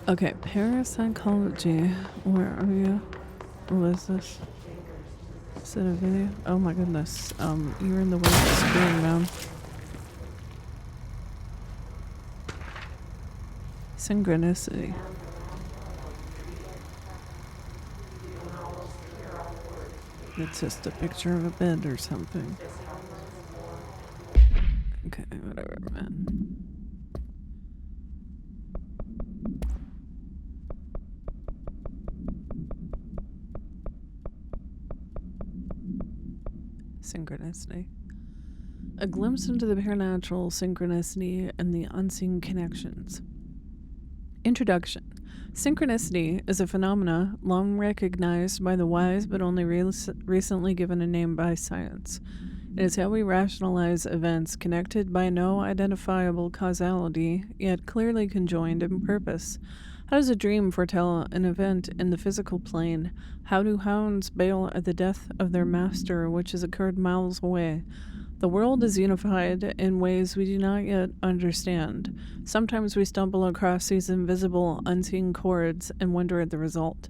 Okay, parapsychology. Where are you? What is this? Is it a video? Oh my goodness. You're in the way of the screen, man. Synchronicity. It's just a picture of a bed or something. Okay, whatever, man. synchronicity. A glimpse into the paranatural, synchronicity, and the unseen connections. Introduction. Synchronicity is a phenomena long recognized by the wise but only recently given a name by science. It is how we rationalize events connected by no identifiable causality, yet clearly conjoined in purpose. How does a dream foretell an event in the physical plane? How do hounds bail at the death of their master, which has occurred miles away? The world is unified in ways we do not yet understand. Sometimes we stumble across these invisible, unseen chords and wonder at the result.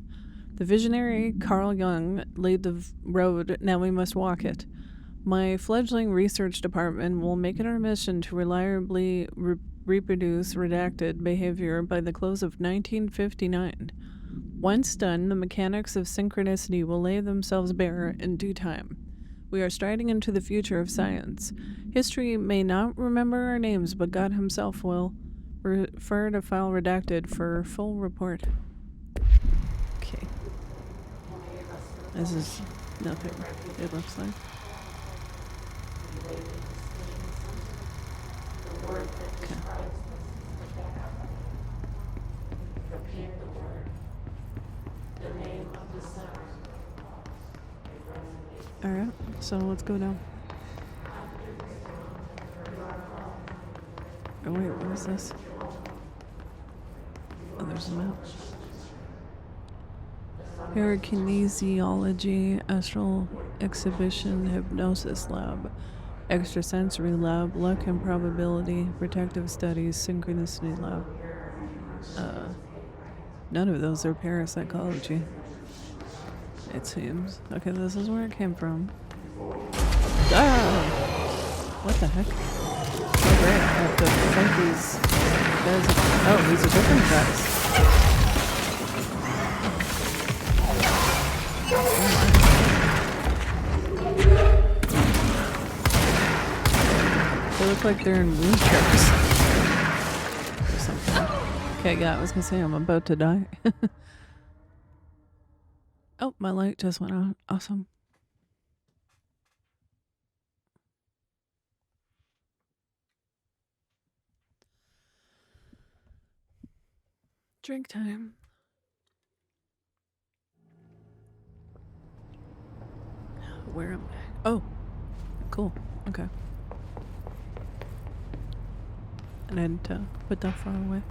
The visionary Carl Jung laid the road, now we must walk it. My fledgling research department will make it our mission to reliably reproduce redacted behavior by the close of 1959. Once done, the mechanics of synchronicity will lay themselves bare in due time. We are striding into the future of science. History may not remember our names, but God himself will. Refer to file redacted for full report. Okay. This is nothing, it looks like. Okay. Alright, so let's go down. Oh wait, what is this? Oh, there's a map. Parakinesiology, astral exhibition, hypnosis lab, extrasensory lab, luck and probability, protective studies, synchronicity lab. None of those are parapsychology. It seems. Okay, this is where it came from. Ah! What the heck? Oh great, I have to fight these guys. Oh, these are different guys. They look like they're in wheelchairs. Or something. Okay, yeah, I was gonna say I'm about to die. Oh, my light just went on. Awesome. Drink time. Where am I? Oh, cool. Okay. And I had to put that far away.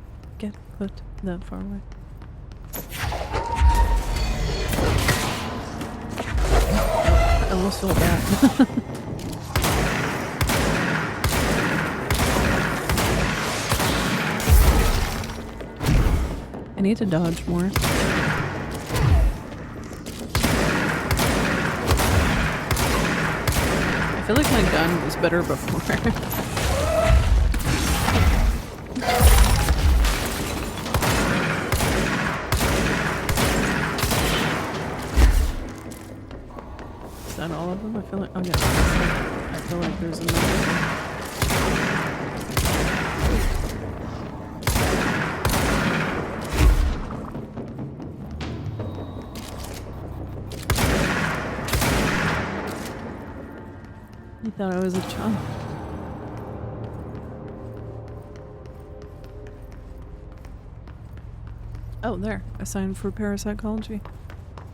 Put that far away. I almost felt bad. I need to dodge more. I feel like my gun was better before. Is that all of them? I feel like, oh yeah, I feel like there's another one. I thought I was a chump. Oh, there. I signed for parapsychology.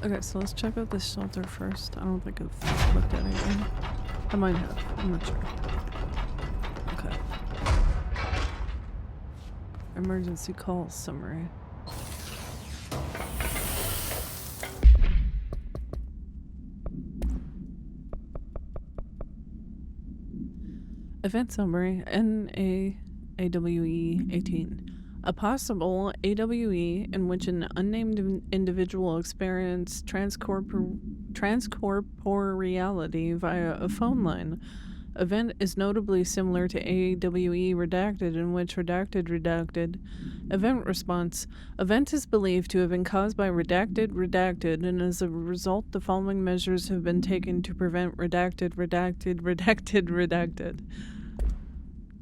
Okay, so let's check out this shelter first. I don't think I've looked at anything. I might have. I'm not sure. Okay. Emergency call summary. Event summary. NAWE 18. A possible AWE in which an unnamed individual experienced transcorporeality via a phone line. Event is notably similar to AWE redacted, in which redacted. Event response. Event is believed to have been caused by redacted, and as a result, the following measures have been taken to prevent redacted.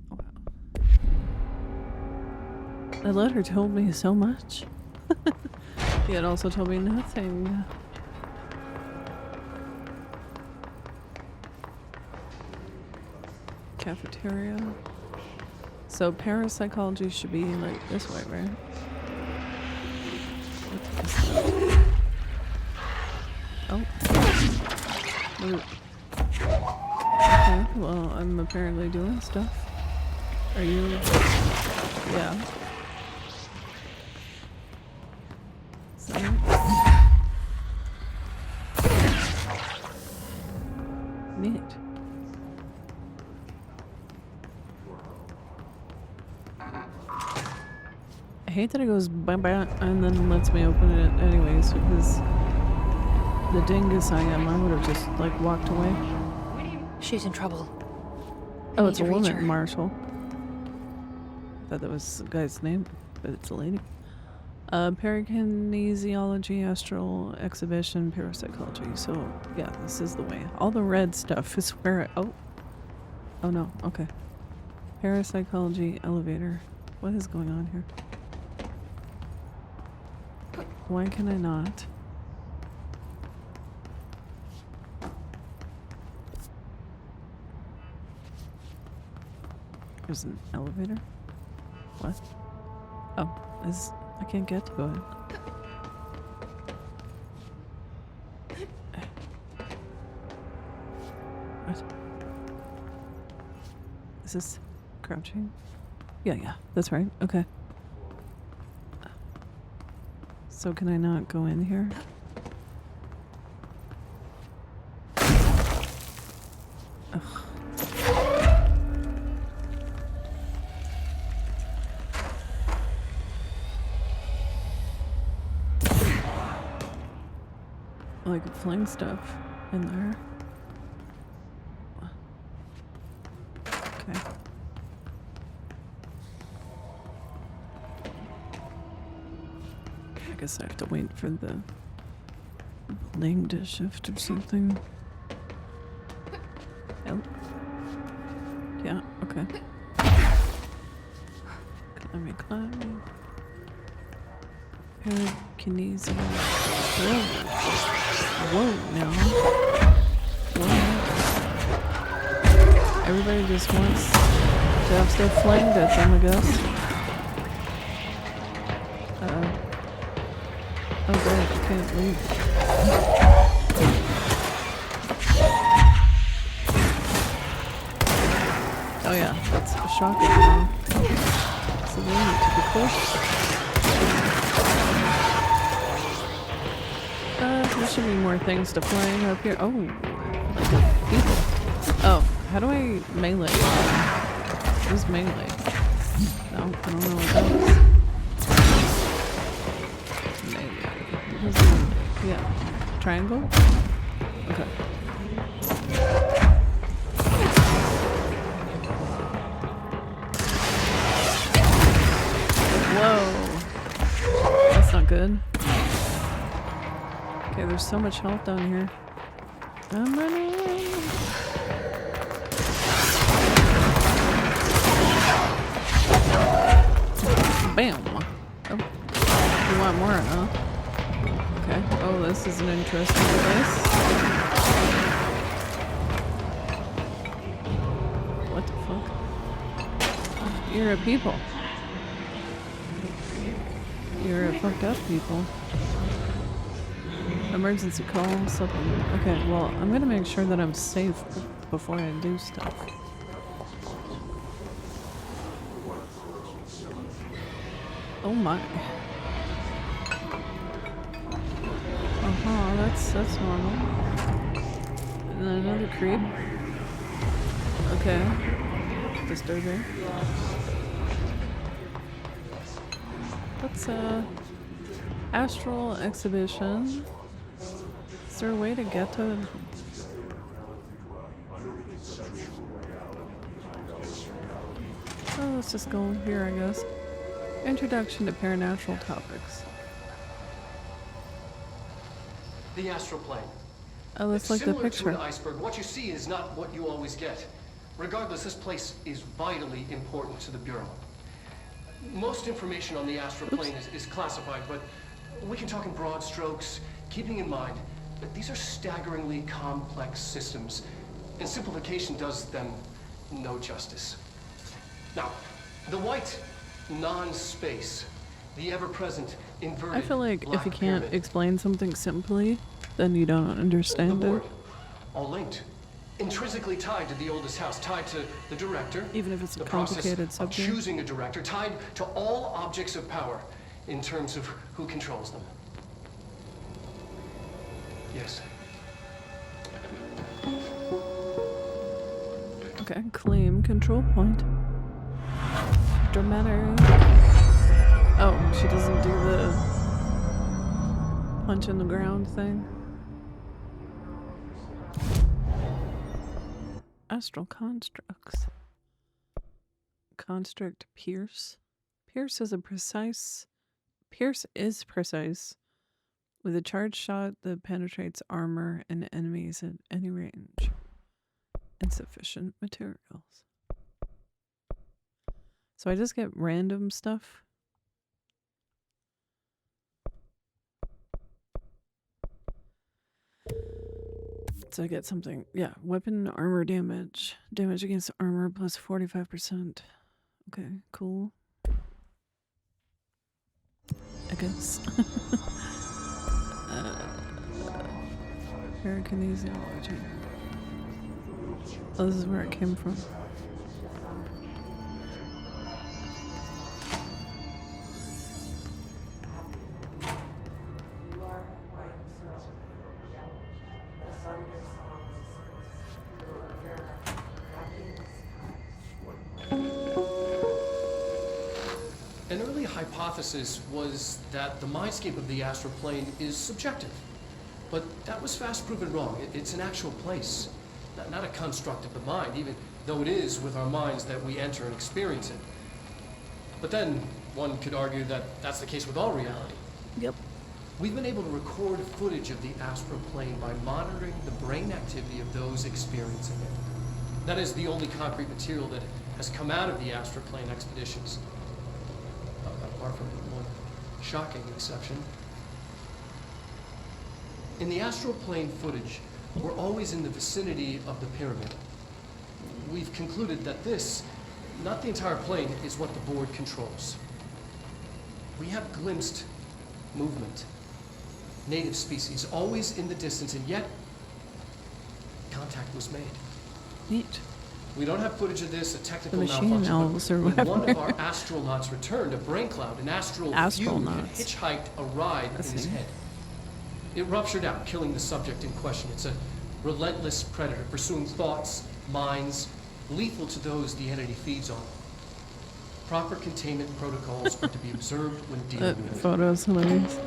Wow. That letter told me so much. It also told me nothing. Cafeteria. So parapsychology should be like this way, right? What is that? Oh. Okay, well, I'm apparently doing stuff. Are you? Yeah. So. Neat. I hate that it goes bye bye and then lets me open it anyways, because the dingus I am, I would have just like walked away. She's in trouble. Oh, it's a woman, Marshal. I thought that was the guy's name, but it's a lady. Parakinesiology, astral exhibition, parapsychology. So, yeah, this is the way. All the red stuff is where Oh no, okay. Parapsychology, elevator. What is going on here? Why can I not? There's an elevator? What? Oh, I can't get to it. What? Is this crouching? Yeah, that's right. Okay. So can I not go in here? Ugh. Like fling stuff in there. Okay. I guess I have to wait for the building to shift or something. Oh. Yeah, okay. Climbing. Parakinesia. Whoa, now. What? Everybody just wants to have stuff flamed at them, I guess. Oh god, you can't leave. Oh yeah, that's shocking now. So we need to be close. There should be more things to flame up here. Oh, like people. Oh, how do I melee? Who's melee? No, I don't know what that is. Melee. Who's melee? Yeah. Triangle? Okay. Whoa. That's not good. Okay, there's so much health down here. I'm running. Bam. Oh. You want more, huh? Okay. Oh, this is an interesting place. What the fuck? You're a people. You're a fucked up people. Emergency call, something. Okay, well, I'm gonna make sure that I'm safe before I do stuff. Oh my. That's normal. And then another creep. Okay. Disturbing. What's astral exhibition? Is there a way to get to? Oh, let's just go here, I guess. Introduction to Paranatural topics. The astral plane. Oh, let's look at the picture. Similar to an iceberg, what you see is not what you always get. Regardless, this place is vitally important to the Bureau. Most information on the astral plane is classified, but we can talk in broad strokes, keeping in mind that these are staggeringly complex systems, and simplification does them no justice. Now, the white non-space, the ever-present inverted I feel like if black you can't pyramid, explain something simply, then you don't the understand board, it. all linked, intrinsically tied to the oldest house, tied to the director, Even if it's a the process complicated of subject. choosing a director, tied to all objects of power in terms of who controls them. Yes. Okay, claim control point. Dramatic. Oh, she doesn't do the punch in the ground thing. Astral constructs. Construct Pierce. Pierce is precise with a charged shot that penetrates armor and enemies at any range. Insufficient materials. So I just get random stuff. So I get something, yeah, weapon armor damage. Damage against armor plus 45%. Okay, cool. I guess. Parakinesia. Oh, this is where it came from. An early hypothesis was that the mindscape of the astral plane is subjective. But that was fast proven wrong. It's an actual place, not a construct of the mind, even though it is with our minds that we enter and experience it. But then one could argue that that's the case with all reality. Yep. We've been able to record footage of the astral plane by monitoring the brain activity of those experiencing it. That is the only concrete material that has come out of the astral plane expeditions. Apart from one shocking exception. In the astral plane footage, we're always in the vicinity of the pyramid. We've concluded that this, not the entire plane, is what the board controls. We have glimpsed movement, native species, always in the distance, and yet contact was made. Neat. We don't have footage of this, a technical The machine malfunction, elves or but when one of whatever. our astronauts returned, a brain cloud, an astral fume, had Astronauts. hitchhiked a ride in his head. It ruptured out, killing the subject in question. It's a relentless predator, pursuing thoughts, minds, lethal to those the entity feeds on. Proper containment protocols are to be observed when dealing That with it. photo's hilarious.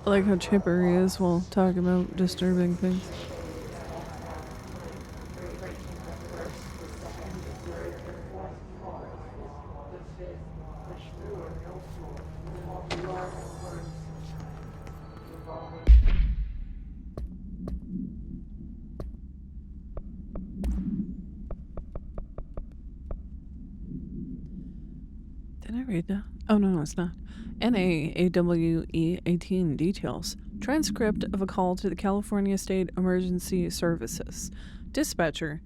I like how chipper he is while talking about disturbing things. Did I read that? Oh, no, it's not. NAAWE 18 details. Transcript of a call to the California State Emergency Services. Dispatcher.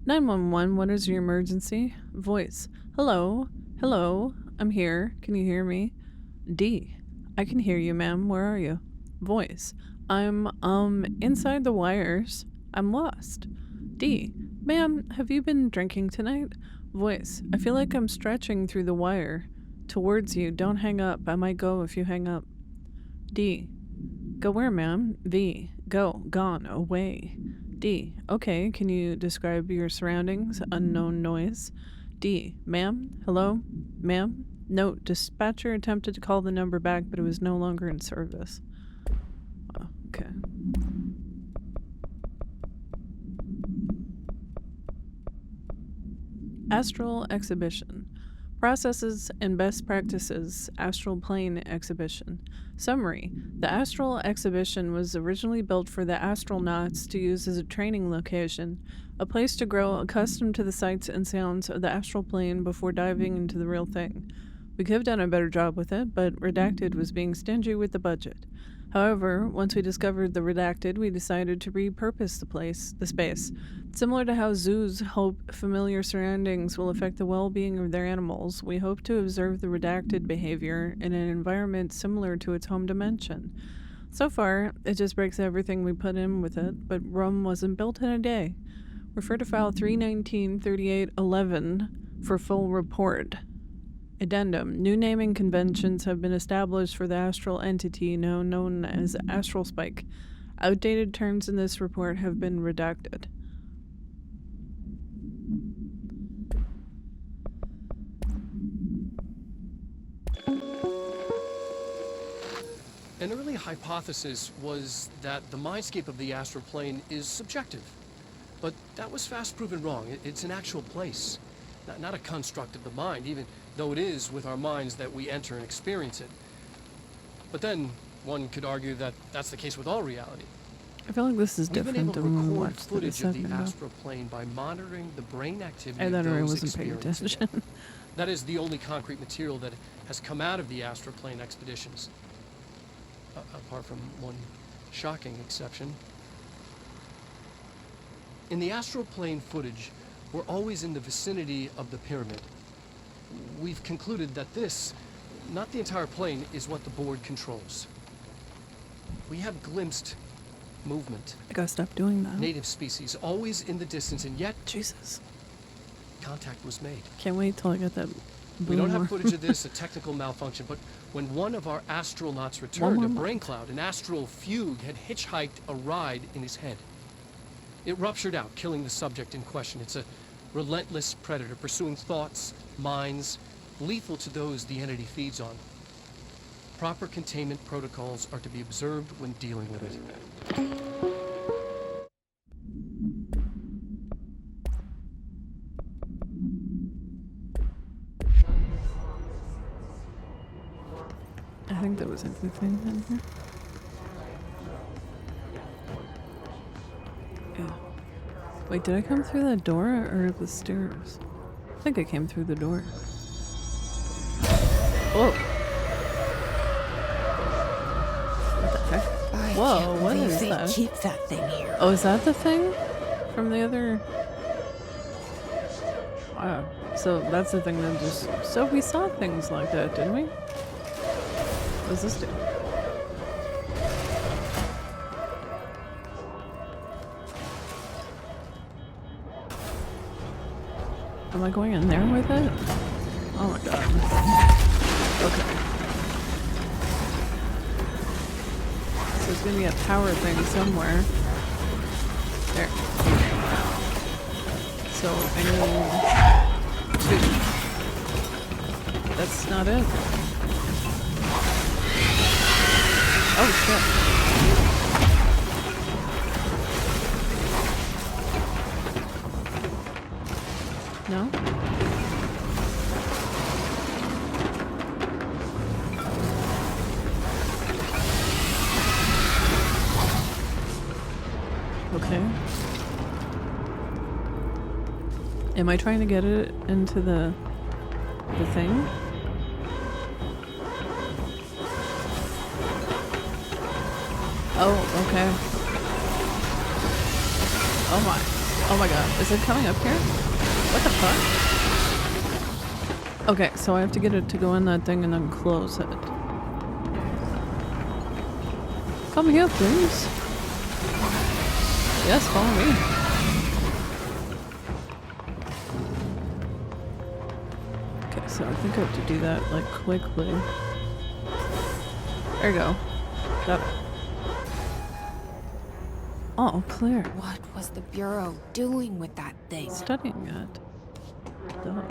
911, what is your emergency? Voice. Hello? Hello? I'm here. Can you hear me? D. I can hear you, ma'am. Where are you? Voice. I'm, inside the wires. I'm lost. D. Ma'am, have you been drinking tonight? Voice. I feel like I'm stretching through the wire. Towards you. Don't hang up. I might go if you hang up. D. Go where, ma'am? V. Go. Gone. Away. D. Okay. Can you describe your surroundings? Unknown noise. D. Ma'am? Hello? Ma'am? Note. Dispatcher attempted to call the number back, but it was no longer in service. Oh, okay. Astral exhibition. Processes and best practices. Astral plane exhibition. Summary. The astral exhibition was originally built for the astronauts to use as a training location, a place to grow accustomed to the sights and sounds of the astral plane before diving into the real thing. We could have done a better job with it, but Redacted was being stingy with the budget. However, once we discovered the redacted, we decided to repurpose the space. Similar to how zoos hope familiar surroundings will affect the well-being of their animals, we hope to observe the redacted behavior in an environment similar to its home dimension. So far, it just breaks everything we put in with it, but Rome wasn't built in a day. Refer to file 319-3811 for full report. Addendum. New naming conventions have been established for the astral entity now known as Astral Spike. Outdated terms in this report have been redacted. An early hypothesis was that the mindscape of the astral plane is subjective. But that was fast proven wrong. It's an actual place, not a construct of the mind, even though it is with our minds that we enter and experience it. But then one could argue that that's the case with all reality. I feel like this is We've been different able than when to we record watched the footage of the segment. astral plane by monitoring the brain activity I of thought I those wasn't paying experiencing attention. it. That is the only concrete material that has come out of the astral plane expeditions. Apart from one shocking exception. In the astral plane footage, we're always in the vicinity of the pyramid. We've concluded that this, not the entire plane, is what the board controls. We have glimpsed movement. I gotta stop doing that. Native species, always in the distance, and yet Jesus. contact was made. Can't wait till I get that We don't have boomer. footage of this, a technical malfunction, but when one of our astronauts returned, a more brain cloud, an astral fugue, had hitchhiked a ride in his head. It ruptured out, killing the subject in question. It's a relentless predator, pursuing thoughts, minds, lethal to those the entity feeds on. Proper containment protocols are to be observed when dealing with it. I think there was everything in here. Yeah. Wait, did I come through that door or the stairs? I think I came through the door. Whoa. What the heck? Whoa, what is that? Keep that thing here. Oh, is that the thing from the other? Wow. So that's the thing that just... So we saw things like that, didn't we? What does this do? Am I going in there with it? Oh my god. Okay. So there's gonna be a power thing somewhere. There. So I need 2. That's not it. Oh shit. No? Okay. Am I trying to get it into the thing? Oh, okay. Oh my. Oh my god. Is it coming up here? What the fuck? Okay, so I have to get it to go in that thing and then close it. Come here, please. Yes, follow me. Okay, so I think I have to do that, like, quickly. There you go. That. Oh, clear. What was the Bureau doing with that thing? Studying it. Duh.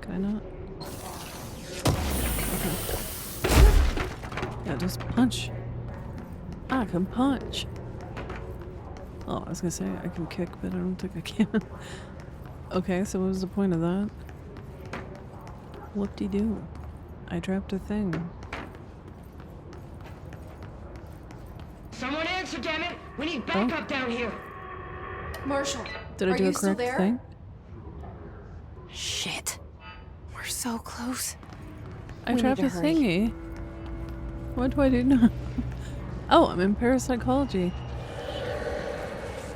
Can I not? Okay. Yeah, just punch. I can punch. Oh, I was gonna say I can kick, but I don't think I can. Okay, so what was the point of that? Whoop-de-doo. I trapped a thing. Someone answer, damn it! We need backup down here. Marshall, Did I are do you a still correct there? thing? Shit. We're so close. I We trapped a need to hurry. thingy. What do I do now? Oh, I'm in parapsychology.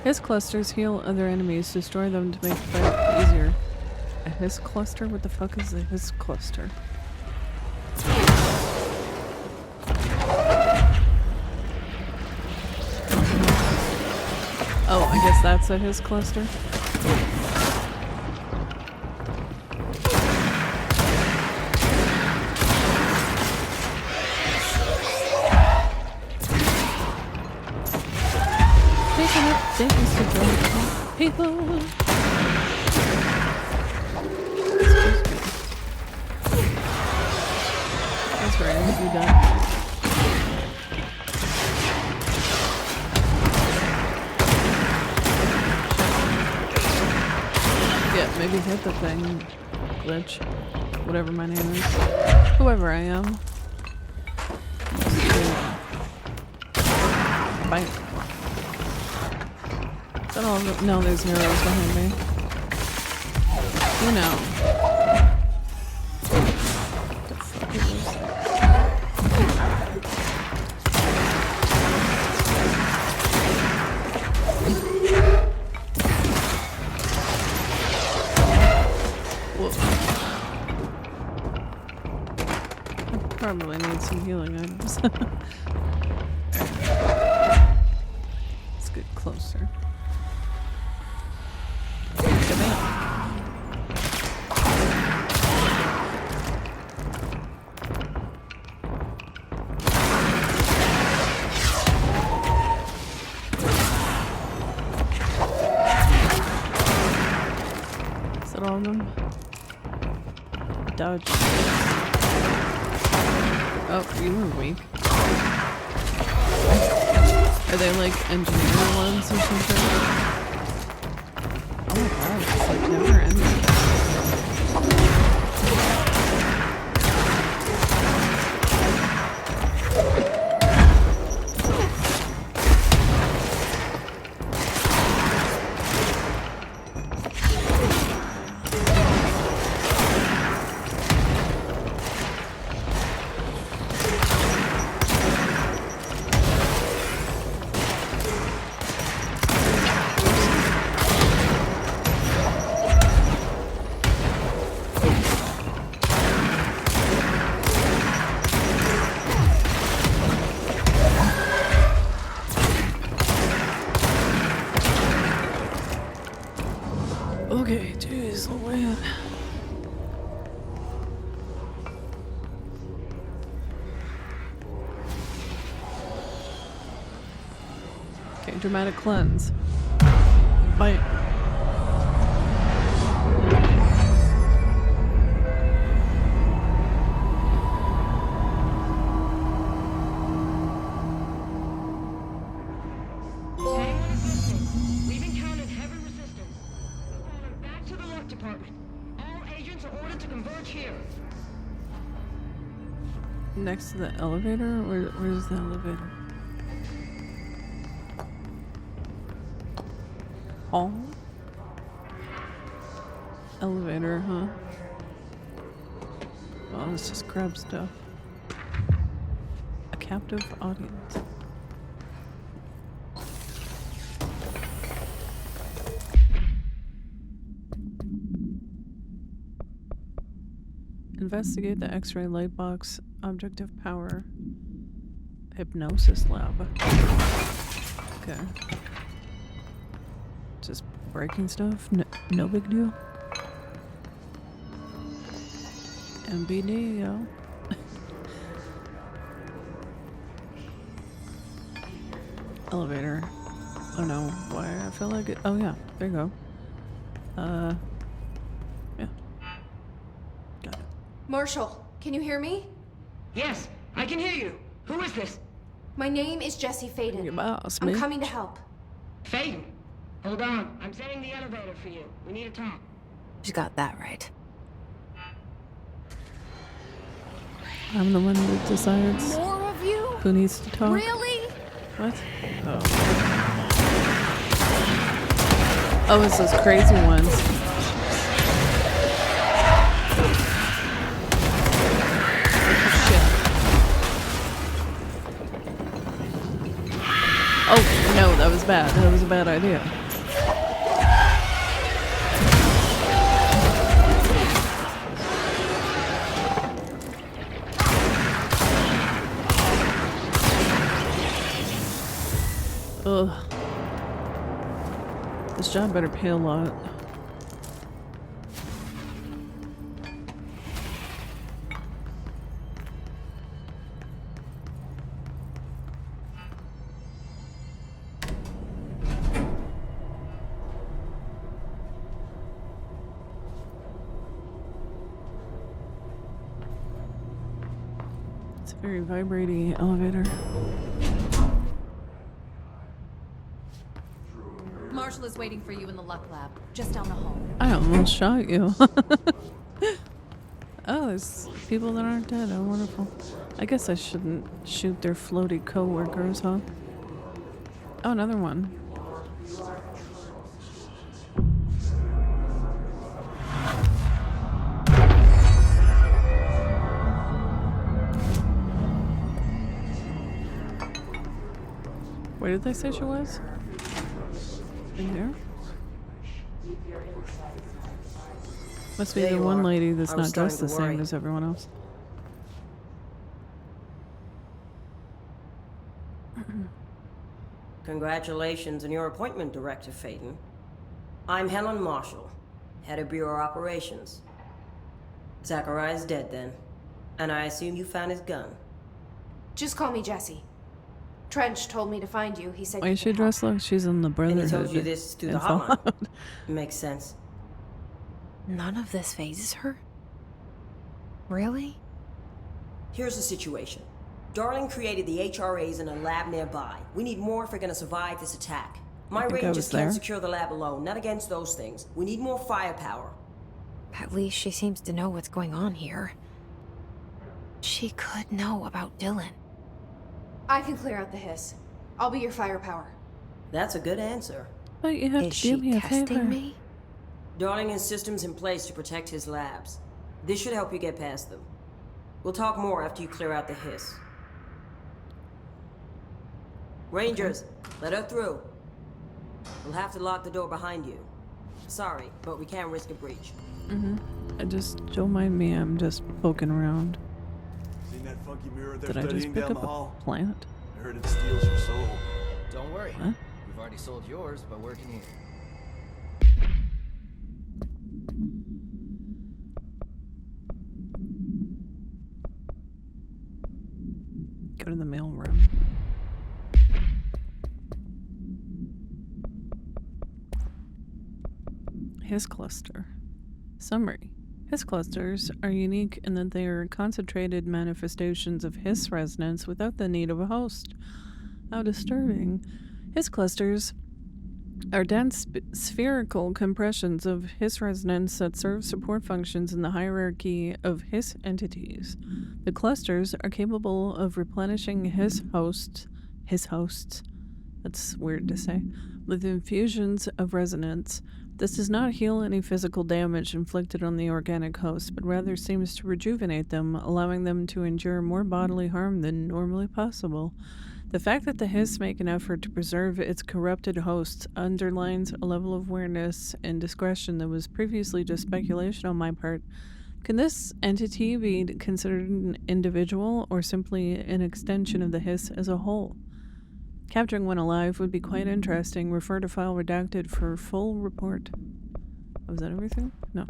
His clusters heal other enemies, destroy them to make the fight easier. A his cluster? What the fuck is a his cluster? Oh, I guess that's a his cluster. Taking up things to drive people. That's right, I think we done. Yeah, maybe hit the thing, Blitch. Whatever my name is. Whoever I am. Bite. Is that all of it? No, there's arrows behind me. You know. What the fuck is this? Probably need some healing items. Let's get closer. Come on. Is that all of them? Dodge. Oh, you were weak. Are they like engineer ones or something? Oh my god, it's like never ending. Okay, jeez, oh man. Okay, dramatic cleanse. Bite. We've encountered heavy resistance. We're falling back to the left department. All agents are ordered to converge here. Next to the elevator? Where's the elevator? Hall? Elevator, huh? Well, let's just grab stuff. A captive audience. Investigate the X-ray light box. Objective power. Hypnosis lab. Okay. Just breaking stuff. No big deal. MBD, yo. Elevator. Oh no. Why? I feel like it. Oh yeah. There you go. Yeah. Got it. Marshal, can you hear me? Yes, I can hear you. Who is this? My name is Jesse Faden. Your boss, I'm man. coming to help. Faden. Hold on. I'm setting the elevator for you. We need to talk. You got that right. I'm the one that decides More of you? who needs to talk. Really? What? Oh. Oh, it's those crazy ones. Shit. Oh, no, that was bad. That was a bad idea. Ugh. This job better pay a lot. It's a very vibrating elevator. Marshal is waiting for you in the luck lab, just down the hall. I almost shot you. Oh, there's people that aren't dead. Oh, wonderful. I guess I shouldn't shoot their floaty co-workers, huh? Oh, another one. Where did they say she was? In there? Must be There the you one are. lady that's I was not dressed the starting to same worry. as everyone else. Congratulations on your appointment, Director Phaeton. I'm Helen Marshal, head of Bureau Operations. Zachariah's dead then, and I assume you found his gun. Just call me Jessie. Trench told me to find you. He said Why you is she could help. dressed like she's in the And Brotherhood? he told you this through the in hotline. Fallout? Makes sense. None of this phases her? Really? Here's the situation. Darling created the HRAs in a lab nearby. We need more if we're gonna survive this attack. My think I rangers was can't there. secure the lab alone, not against those things. We need more firepower. At least she seems to know what's going on here. She could know about Dylan. I can clear out the hiss. I'll be your firepower. That's a good answer. But you have Is to she do me a testing favor. me? Darling has systems in place to protect his labs. This should help you get past them. We'll talk more after you clear out the hiss. Rangers, let her through. We'll have to lock the door behind you. Sorry, but we can't risk a breach. Don't mind me, I'm just poking around. Seen that funky mirror there Did I just studying pick down up the a hall? plant? I heard it steals your soul. Don't worry. Huh? We've already sold yours by working here. Go to the mail room. Hiss cluster. Summary. Hiss clusters are unique in that they are concentrated manifestations of hiss resonance without the need of a host. How disturbing. Hiss clusters are dense spherical compressions of hiss resonance that serve support functions in the hierarchy of hiss entities. The clusters are capable of replenishing hiss hosts, that's weird to say, with infusions of resonance. This does not heal any physical damage inflicted on the organic host, but rather seems to rejuvenate them, allowing them to endure more bodily harm than normally possible. The fact that the hiss make an effort to preserve its corrupted hosts underlines a level of awareness and discretion that was previously just speculation on my part. Can this entity be considered an individual or simply an extension of the hiss as a whole? Capturing one alive would be quite interesting. Refer to file redacted for full report. Was that everything? No.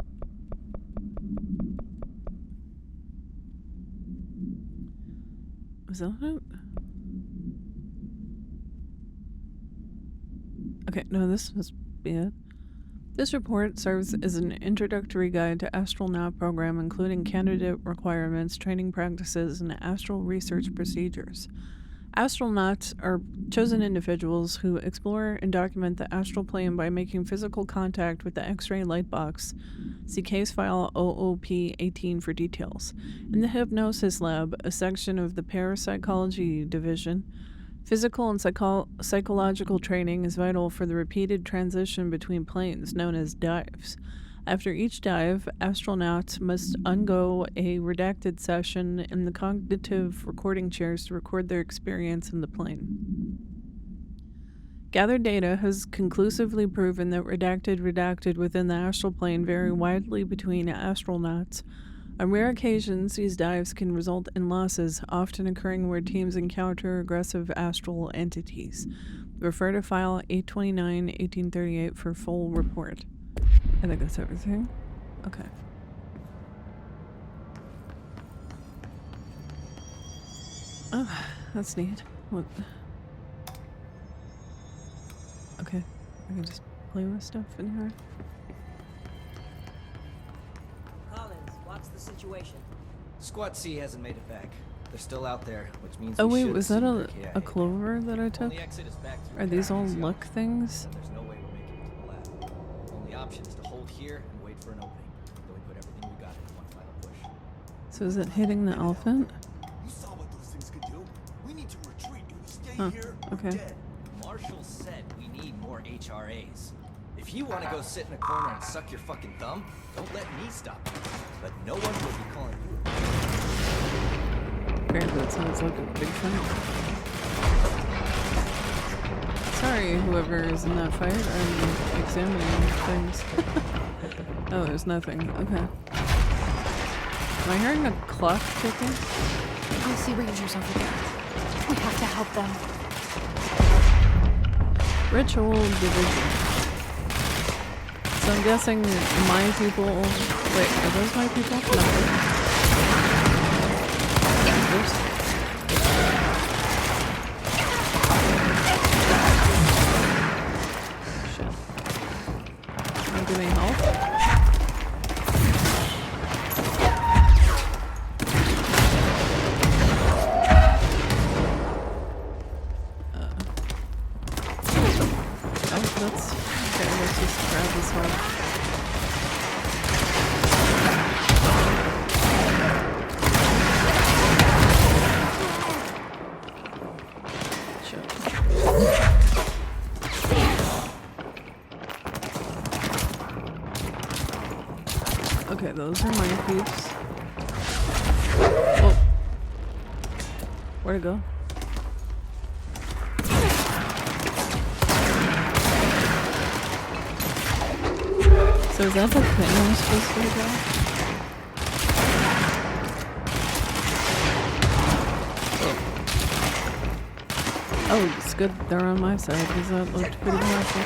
Was that it? Okay, no, this must be it. This report serves as an introductory guide to astronaut program, including candidate requirements, training practices, and astral research procedures. Astronauts are chosen individuals who explore and document the astral plane by making physical contact with the X-ray light box. See case file OOP-18 for details. In the Hypnosis Lab, a section of the Parapsychology Division, physical and psychological training is vital for the repeated transition between planes, known as dives. After each dive, astronauts must undergo a redacted session in the cognitive recording chairs to record their experience in the plane. Gathered data has conclusively proven that redacted within the astral plane vary widely between astronauts. On rare occasions, these dives can result in losses, often occurring where teams encounter aggressive astral entities. Refer to file 829-1838 for full report. I think that's everything. Okay. Oh, that's neat. What? Okay, I can just play with stuff in here. Collins, what's the situation? Squad C hasn't made it back. They're still out there, which means Oh we wait, should was have that seen a their KIA. clover that I took? Only exit is back through Are these all Paranatural. luck things? And there's no way we're making it to the lab. Only option is to hold here and wait for an opening. Then we put everything we got in one final push. So is it hitting the elephant? You saw what those things could do. We need to retreat. If we stay Huh, here, okay. we're dead. Marshal said we need more HRAs. If you want to go sit in a corner and suck your fucking thumb, don't let me stop you. But no one will be calling you. Apparently that sounds like a big fight. Sorry, whoever is in that fight. I'm examining things. Oh, there's nothing. Okay. Am I hearing a clock ticking? I see rangers over there. We have to help them. Ritual division. So I'm guessing my people... Wait, are those my people? No. Oops. Shit. Can you give me help? Oh, that's... Okay, let's just grab this one. Okay, those are my peeps. Oh. Where'd it go? So is that the thing I'm supposed to do? Oh, it's good they're on my side because that looked pretty powerful.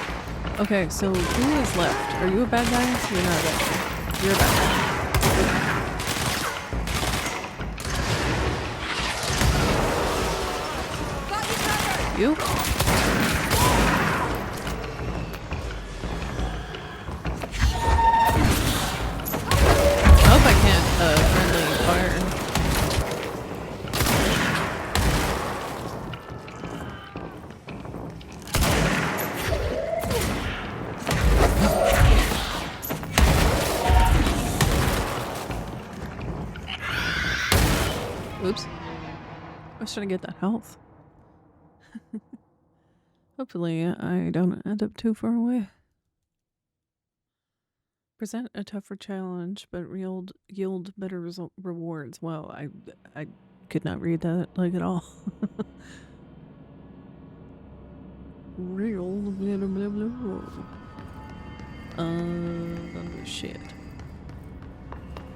Okay, so who is left? Are you a bad guy? You're not a bad guy. You're a bad guy. You? I hope I can't friendly fire. Oops. I was trying to get that health. Hopefully I don't end up too far away. Present a tougher challenge, but yield better rewards. Wow, I could not read that like at all. Real blah blah blah. Shit.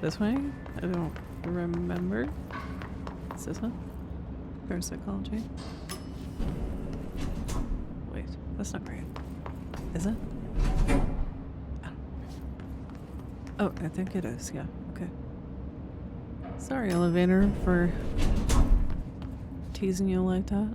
This way? I don't remember. Is this one? Parapsychology. Wait, that's not right. Is it? Oh, I think it is. Yeah. Okay. Sorry, elevator, for teasing you like that.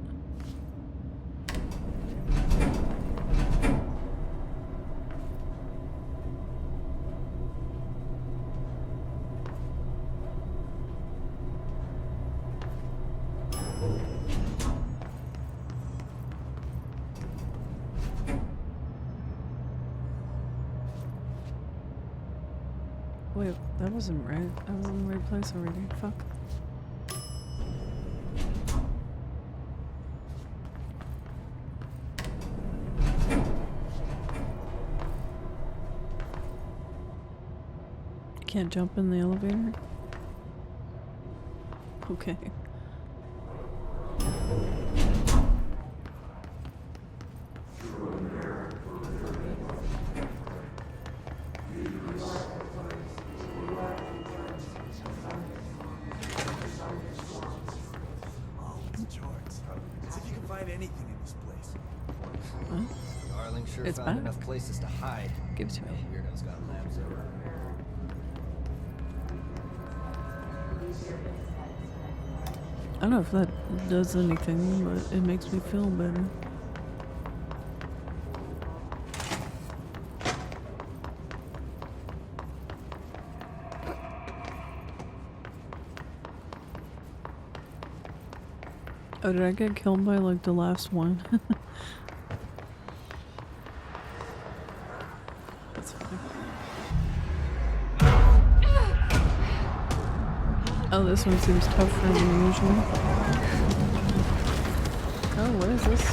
Wait, that wasn't right. I was in the right place already. Fuck. Can't jump in the elevator? Okay. anything in this place. Huh? Darling sure It's found back. enough places to hide. Give it to me. Weirdos got labs everywhere. I don't know if that does anything, but it makes me feel better. Oh, did I get killed by like the last one? That's funny. Oh, this one seems tougher than usual. Oh, what is this?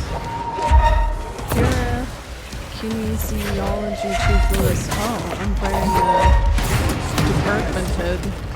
Pure Kinesiology Chief Lewis. Oh, I'm fighting the department head.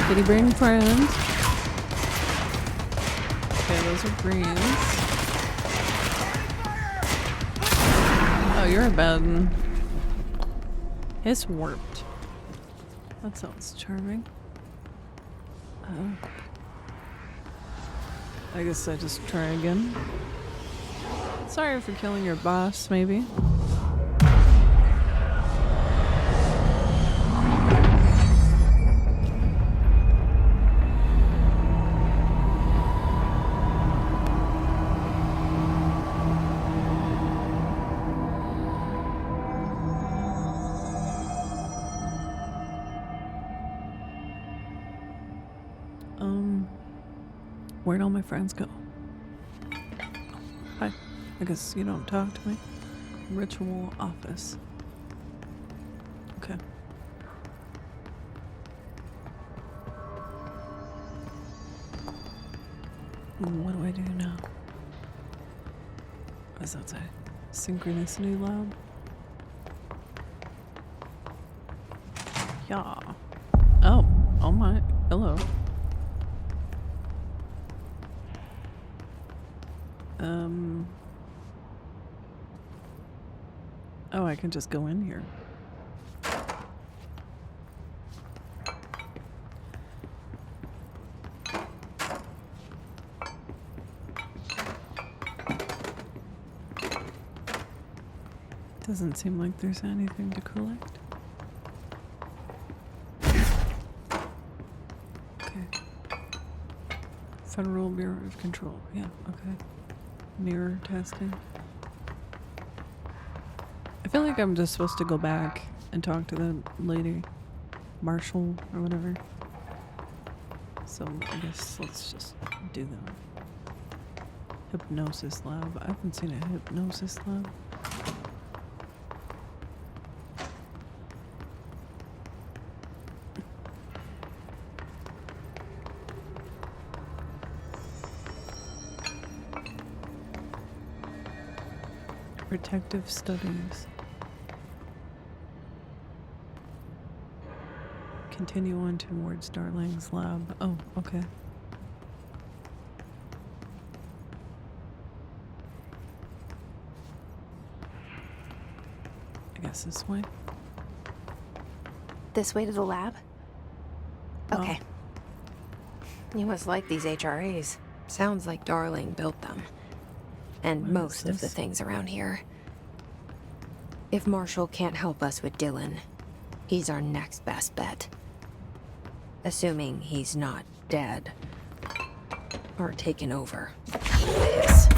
Did he bring friends? Okay, those are greens. Oh, you're a bad one. It's warped. That sounds charming. I guess I just try again. Sorry for killing your boss, maybe. Where'd all my friends go? Hi. I guess you don't talk to me. Ritual office. Okay. What do I do now? What does that say? Synchronicity lab? Yeah. Oh. Oh my. Hello. Oh, I can just go in here. Doesn't seem like there's anything to collect. Okay. Federal Bureau of Control. Yeah, okay. Mirror testing. I feel like I'm just supposed to go back and talk to the lady, Marshal or whatever. So I guess let's just do that. Hypnosis lab. I haven't seen a hypnosis lab. Protective studies. Continue on towards Darling's lab. Oh, okay. I guess this way. This way to the lab? Okay. You must like these HRAs. Sounds like Darling built them. And What most is of the this? things around here. If Marshall can't help us with Dylan, he's our next best bet. Assuming he's not dead. Or taken over. Yes.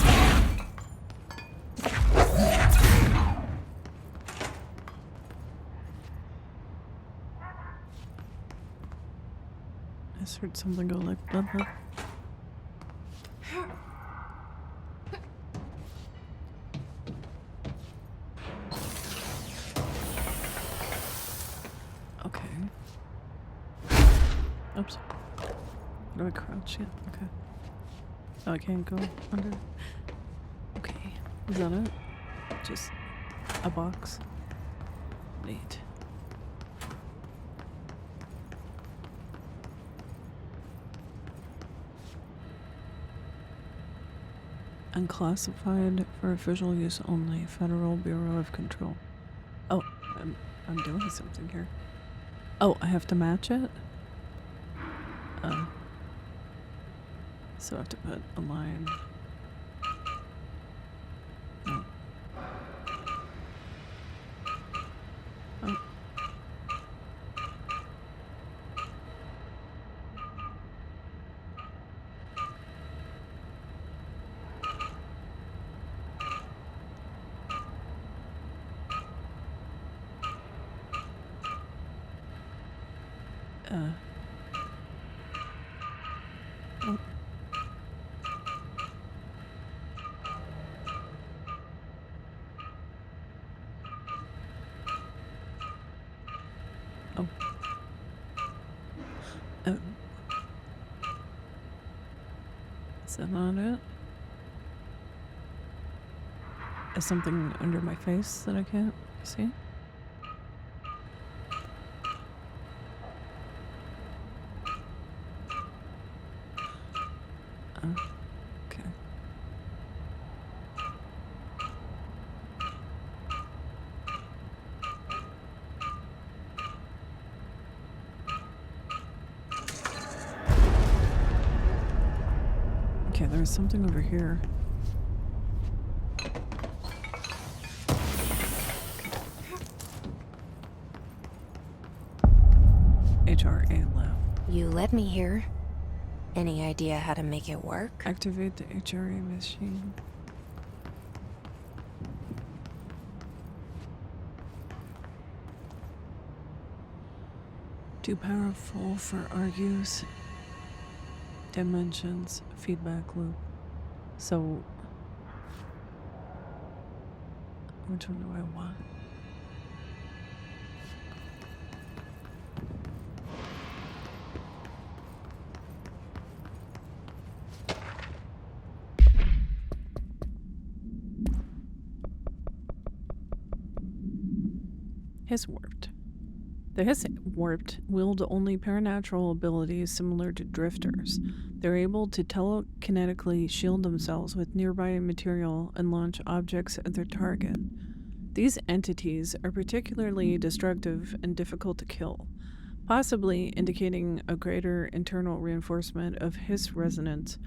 just heard something go like blah blah. Okay. Oops. Do I crouch yet? Okay. Oh, I can't go under. Okay. Is that it? Just a box. Neat. Unclassified for official use only. Federal Bureau of Control. Oh, I'm doing something here. Oh, I have to match it? So I have to put a line. No. Oh. Oh. Oh. Oh. Is that not it? Is something under my face that I can't see? Okay. Okay, there's something over here. HRA lab. You let me here. Any idea how to make it work? Activate the HRA machine. Too powerful for our use. Dimensions. Feedback loop. So, which one do I want? Hiss warped. The Hiss warped wield only paranatural abilities similar to drifters. They're able to telekinetically shield themselves with nearby material and launch objects at their target. These entities are particularly destructive and difficult to kill, possibly indicating a greater internal reinforcement of Hiss resonance.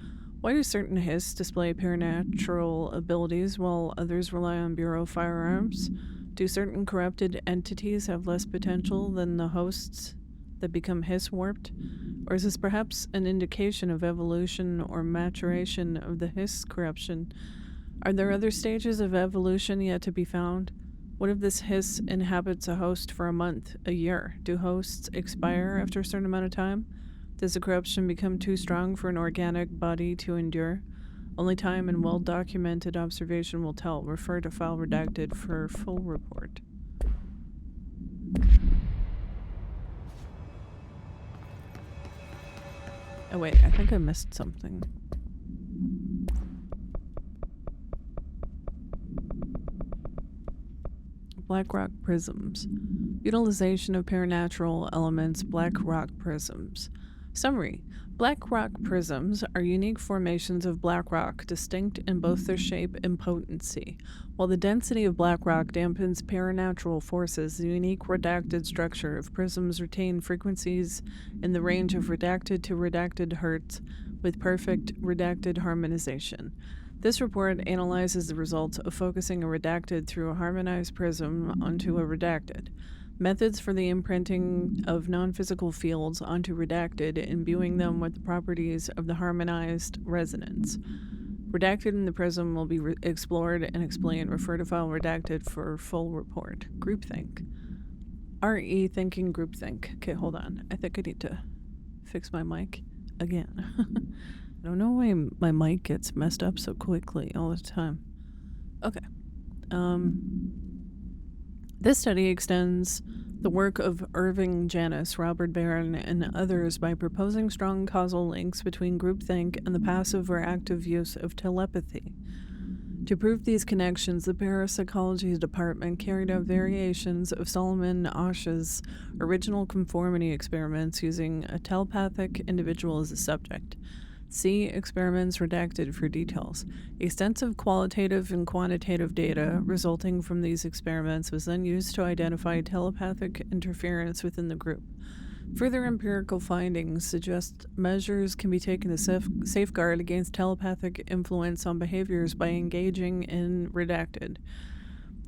Why do certain Hiss display paranatural abilities while others rely on Bureau firearms? Do certain corrupted entities have less potential than the hosts that become Hiss warped? Or is this perhaps an indication of evolution or maturation of the Hiss corruption? Are there other stages of evolution yet to be found? What if this Hiss inhabits a host for a month, a year? Do hosts expire after a certain amount of time? Does the corruption become too strong for an organic body to endure? Only time and well-documented observation will tell. Refer to file redacted for full report. Oh wait, I think I missed something. Black rock prisms. Utilization of paranatural elements, black rock prisms. Summary. Black rock prisms are unique formations of black rock, distinct in both their shape and potency. While the density of black rock dampens paranatural forces, the unique redacted structure of prisms retain frequencies in the range of redacted to redacted hertz with perfect redacted harmonization. This report analyzes the results of focusing a redacted through a harmonized prism onto a redacted. Methods for the imprinting of non-physical fields onto redacted, imbuing them with the properties of the harmonized resonance. Redacted in the prism will be explored and explained. Refer to file redacted for full report. Groupthink. RE thinking groupthink. Okay, hold on. I think I need to fix my mic again. I don't know why my mic gets messed up so quickly all the time. Okay. This study extends the work of Irving Janis, Robert Barron, and others by proposing strong causal links between groupthink and the passive or active use of telepathy. To prove these connections, the Parapsychology Department carried out variations of Solomon Asch's original conformity experiments using a telepathic individual as a subject. See experiments redacted for details. Extensive qualitative and quantitative data resulting from these experiments was then used to identify telepathic interference within the group. Further empirical findings suggest measures can be taken to safeguard against telepathic influence on behaviors by engaging in redacted.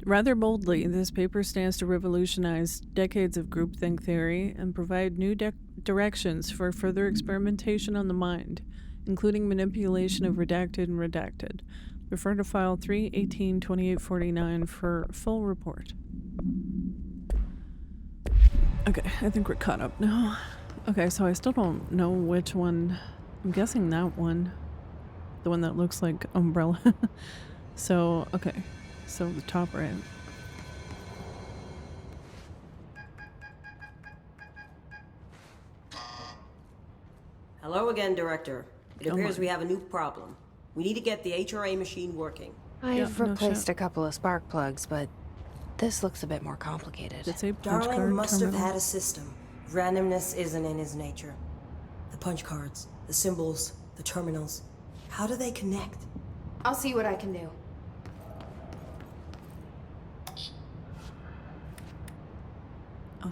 Rather boldly, this paper stands to revolutionize decades of groupthink theory and provide new directions for further experimentation on the mind, including manipulation of redacted and redacted. Refer to file 3/18/2849 for full report. Okay, I think we're caught up now. Okay, so I still don't know which one. I'm guessing that one. The one that looks like umbrella. So, okay. So the top right. Hello again, Director. It appears we have a new problem. We need to get the HRA machine working. I've replaced a couple of spark plugs, but this looks a bit more complicated. Darling must have had a system. Randomness isn't in his nature. The punch cards, the symbols, the terminals. How do they connect? I'll see what I can do.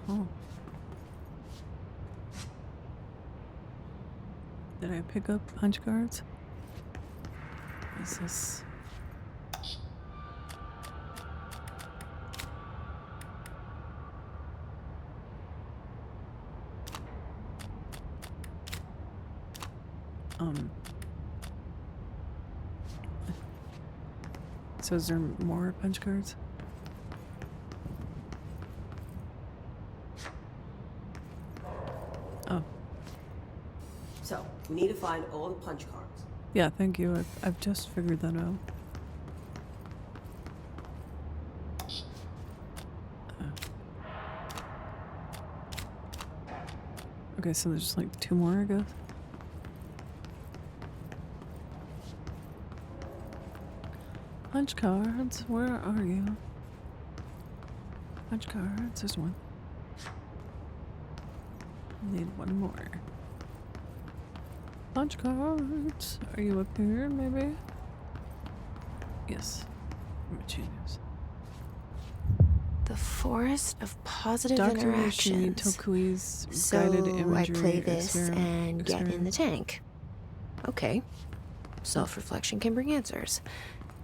Oh. Did I pick up punch cards? Is this... So is there more punch cards? Oh. So, we need to find all the punch cards. Yeah, thank you. I've just figured that out. Okay, so there's just like 2 more, I guess. Punch cards, where are you? Punch cards, there's one. Need one more. Punch cards, are you up here, maybe? Yes. Genius. The forest of positive Dr. interactions. Tokui's So guided imagery I play this experiment. and get in the tank. Okay. Self-reflection can bring answers.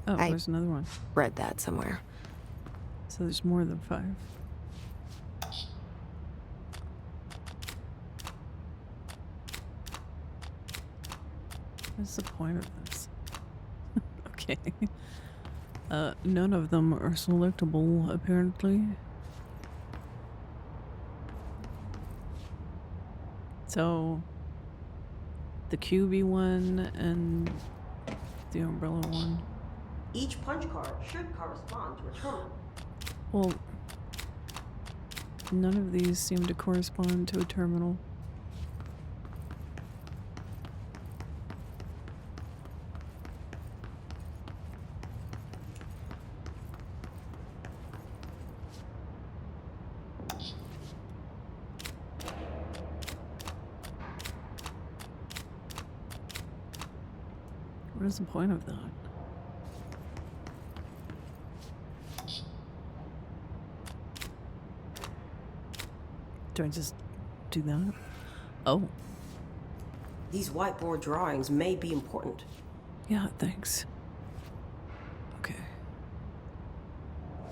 Oh, there's another one. Read that somewhere. So there's more than 5. What's the point of this? Okay. None of them are selectable, apparently. So, the QB one and the umbrella one. Each punch card should correspond to a terminal. Well, none of these seem to correspond to a terminal. What is the point of that? Do I just do that? Oh. These whiteboard drawings may be important. Yeah, thanks. Okay.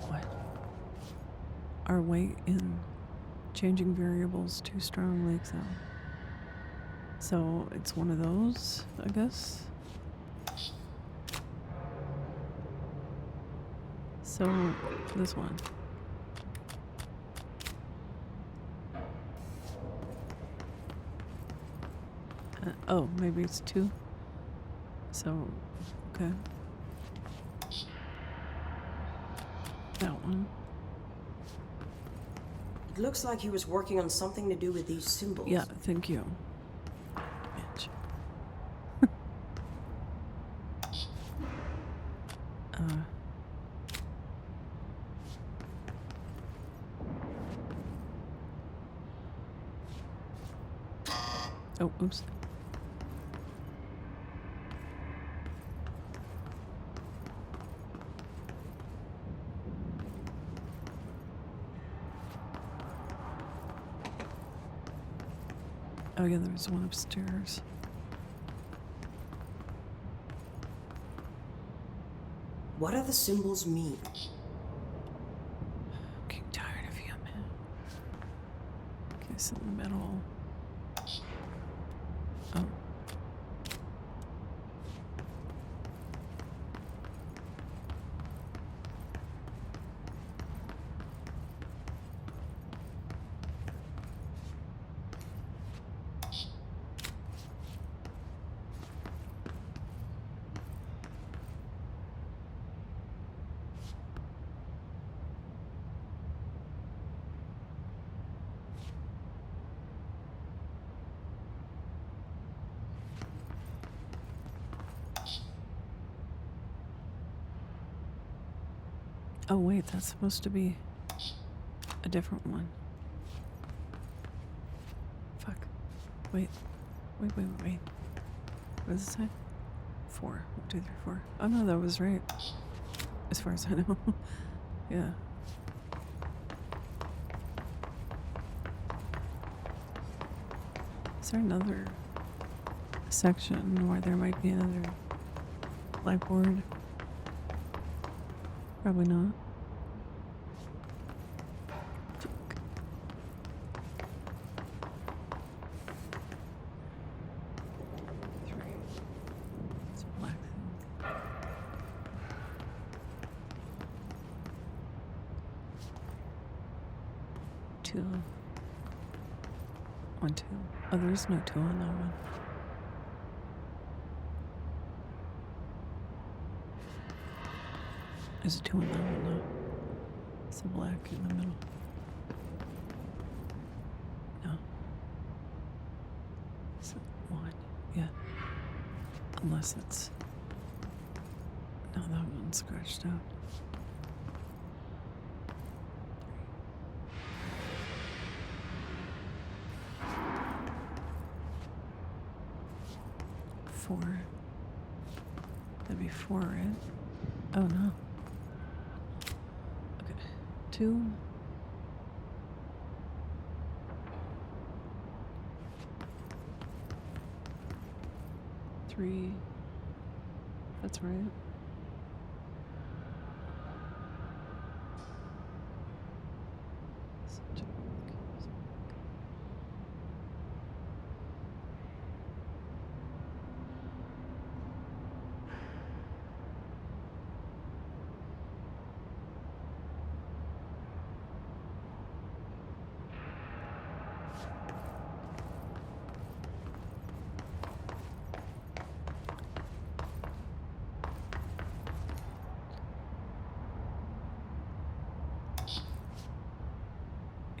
What? Our weight in changing variables too strongly out. So it's one of those, I guess. So this one. Oh, maybe it's 2. So, okay. That one. It looks like he was working on something to do with these symbols. Yeah, thank you. Bitch. Oh, oops. Oh yeah, there was one upstairs. What do the symbols mean? I'm getting tired of you, man. Okay, so in the middle. Oh. Oh wait, that's supposed to be a different one. Fuck. Wait. Wait. What does it say? 4. 1, 2, 3, 4. Oh no, that was right. As far as I know. Yeah. Is there another section where there might be another blackboard? Probably not. It's a black thing. 2. 1, 2. Oh, there's no 2 on that one. There's a 2 on that one, though. It's a black in the middle. No. It's a 1. Yeah. Unless it's... No, that one's scratched out. 4. That'd be 4, right? Oh no. Okay. 2. 3. That's right. 2.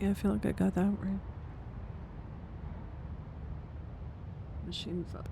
Yeah, I feel like I got that right. Machine 5.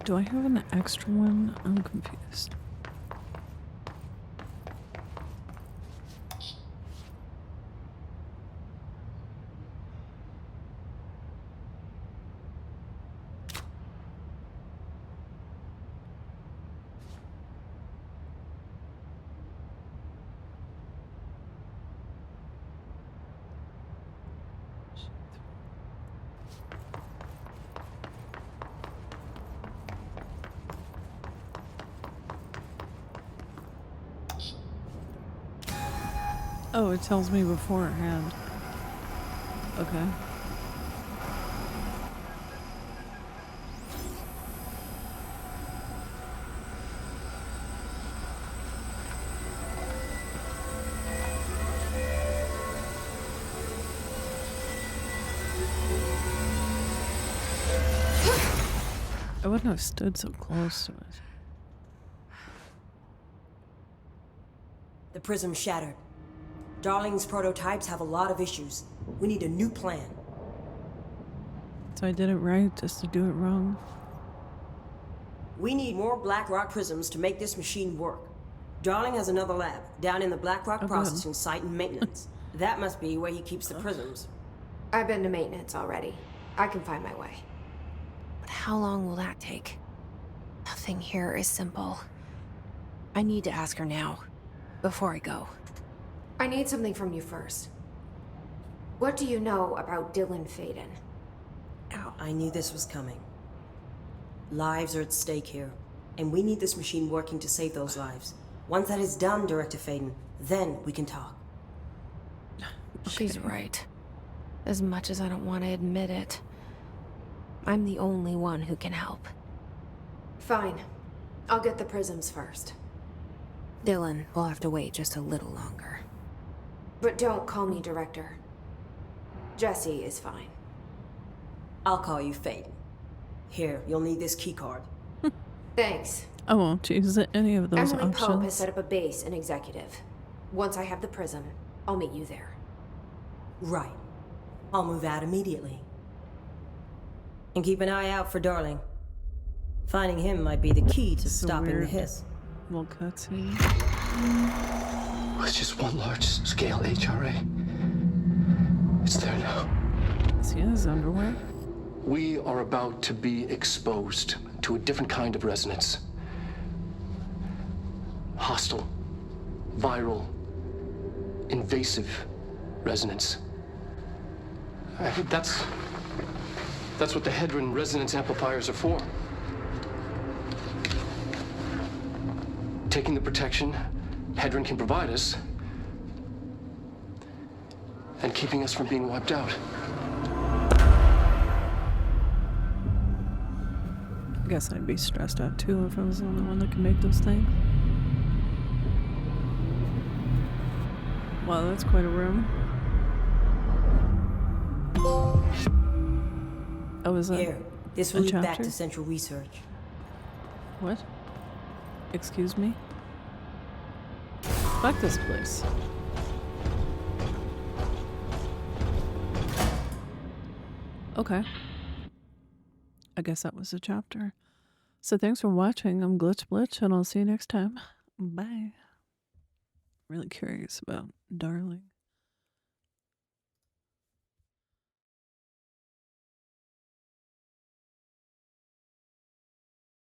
Do I have an extra one? I'm confused. Oh, it tells me beforehand. Okay. I wouldn't have stood so close to it. The prism shattered. Darling's prototypes have a lot of issues. We need a new plan. So I did it right just to do it wrong. We need more Black Rock prisms to make this machine work. Darling has another lab down in the Black Rock processing site and maintenance. That must be where he keeps the prisms. I've been to maintenance already. I can find my way. But how long will that take? Nothing here is simple. I need to ask her now, before I go. I need something from you first. What do you know about Dylan Faden? Ow. I knew this was coming. Lives are at stake here, and we need this machine working to save those lives. Once that is done, Director Faden, then we can talk. She's right. As much as I don't want to admit it, I'm the only one who can help. Fine. I'll get the prisms first. Dylan will have to wait just a little longer. But don't call me Director. Jesse is fine. I'll call you Faden. Here, you'll need this keycard. Thanks. I won't use any of those Emily options. Pope has set up a base in Executive. Once I have the prism, I'll meet you there. Right. I'll move out immediately. And keep an eye out for Darling. Finding him might be the key to stopping the hiss. Little cutscene. It's just one large-scale HRA. It's there now. Is he in his underwear? We are about to be exposed to a different kind of resonance. Hostile, viral, invasive resonance. That's what the Hedron resonance amplifiers are for. Taking the protection Hedron can provide us, and keeping us from being wiped out. I guess I'd be stressed out too if I was the only one that can make those things. Wow, that's quite a room. Oh, is that Here, this will a lead back chapter? to Central Research. What? Excuse me? Fuck this place. Okay. I guess that was a chapter. So thanks for watching. I'm Blitch, and I'll see you next time. Bye. Really curious about Darling.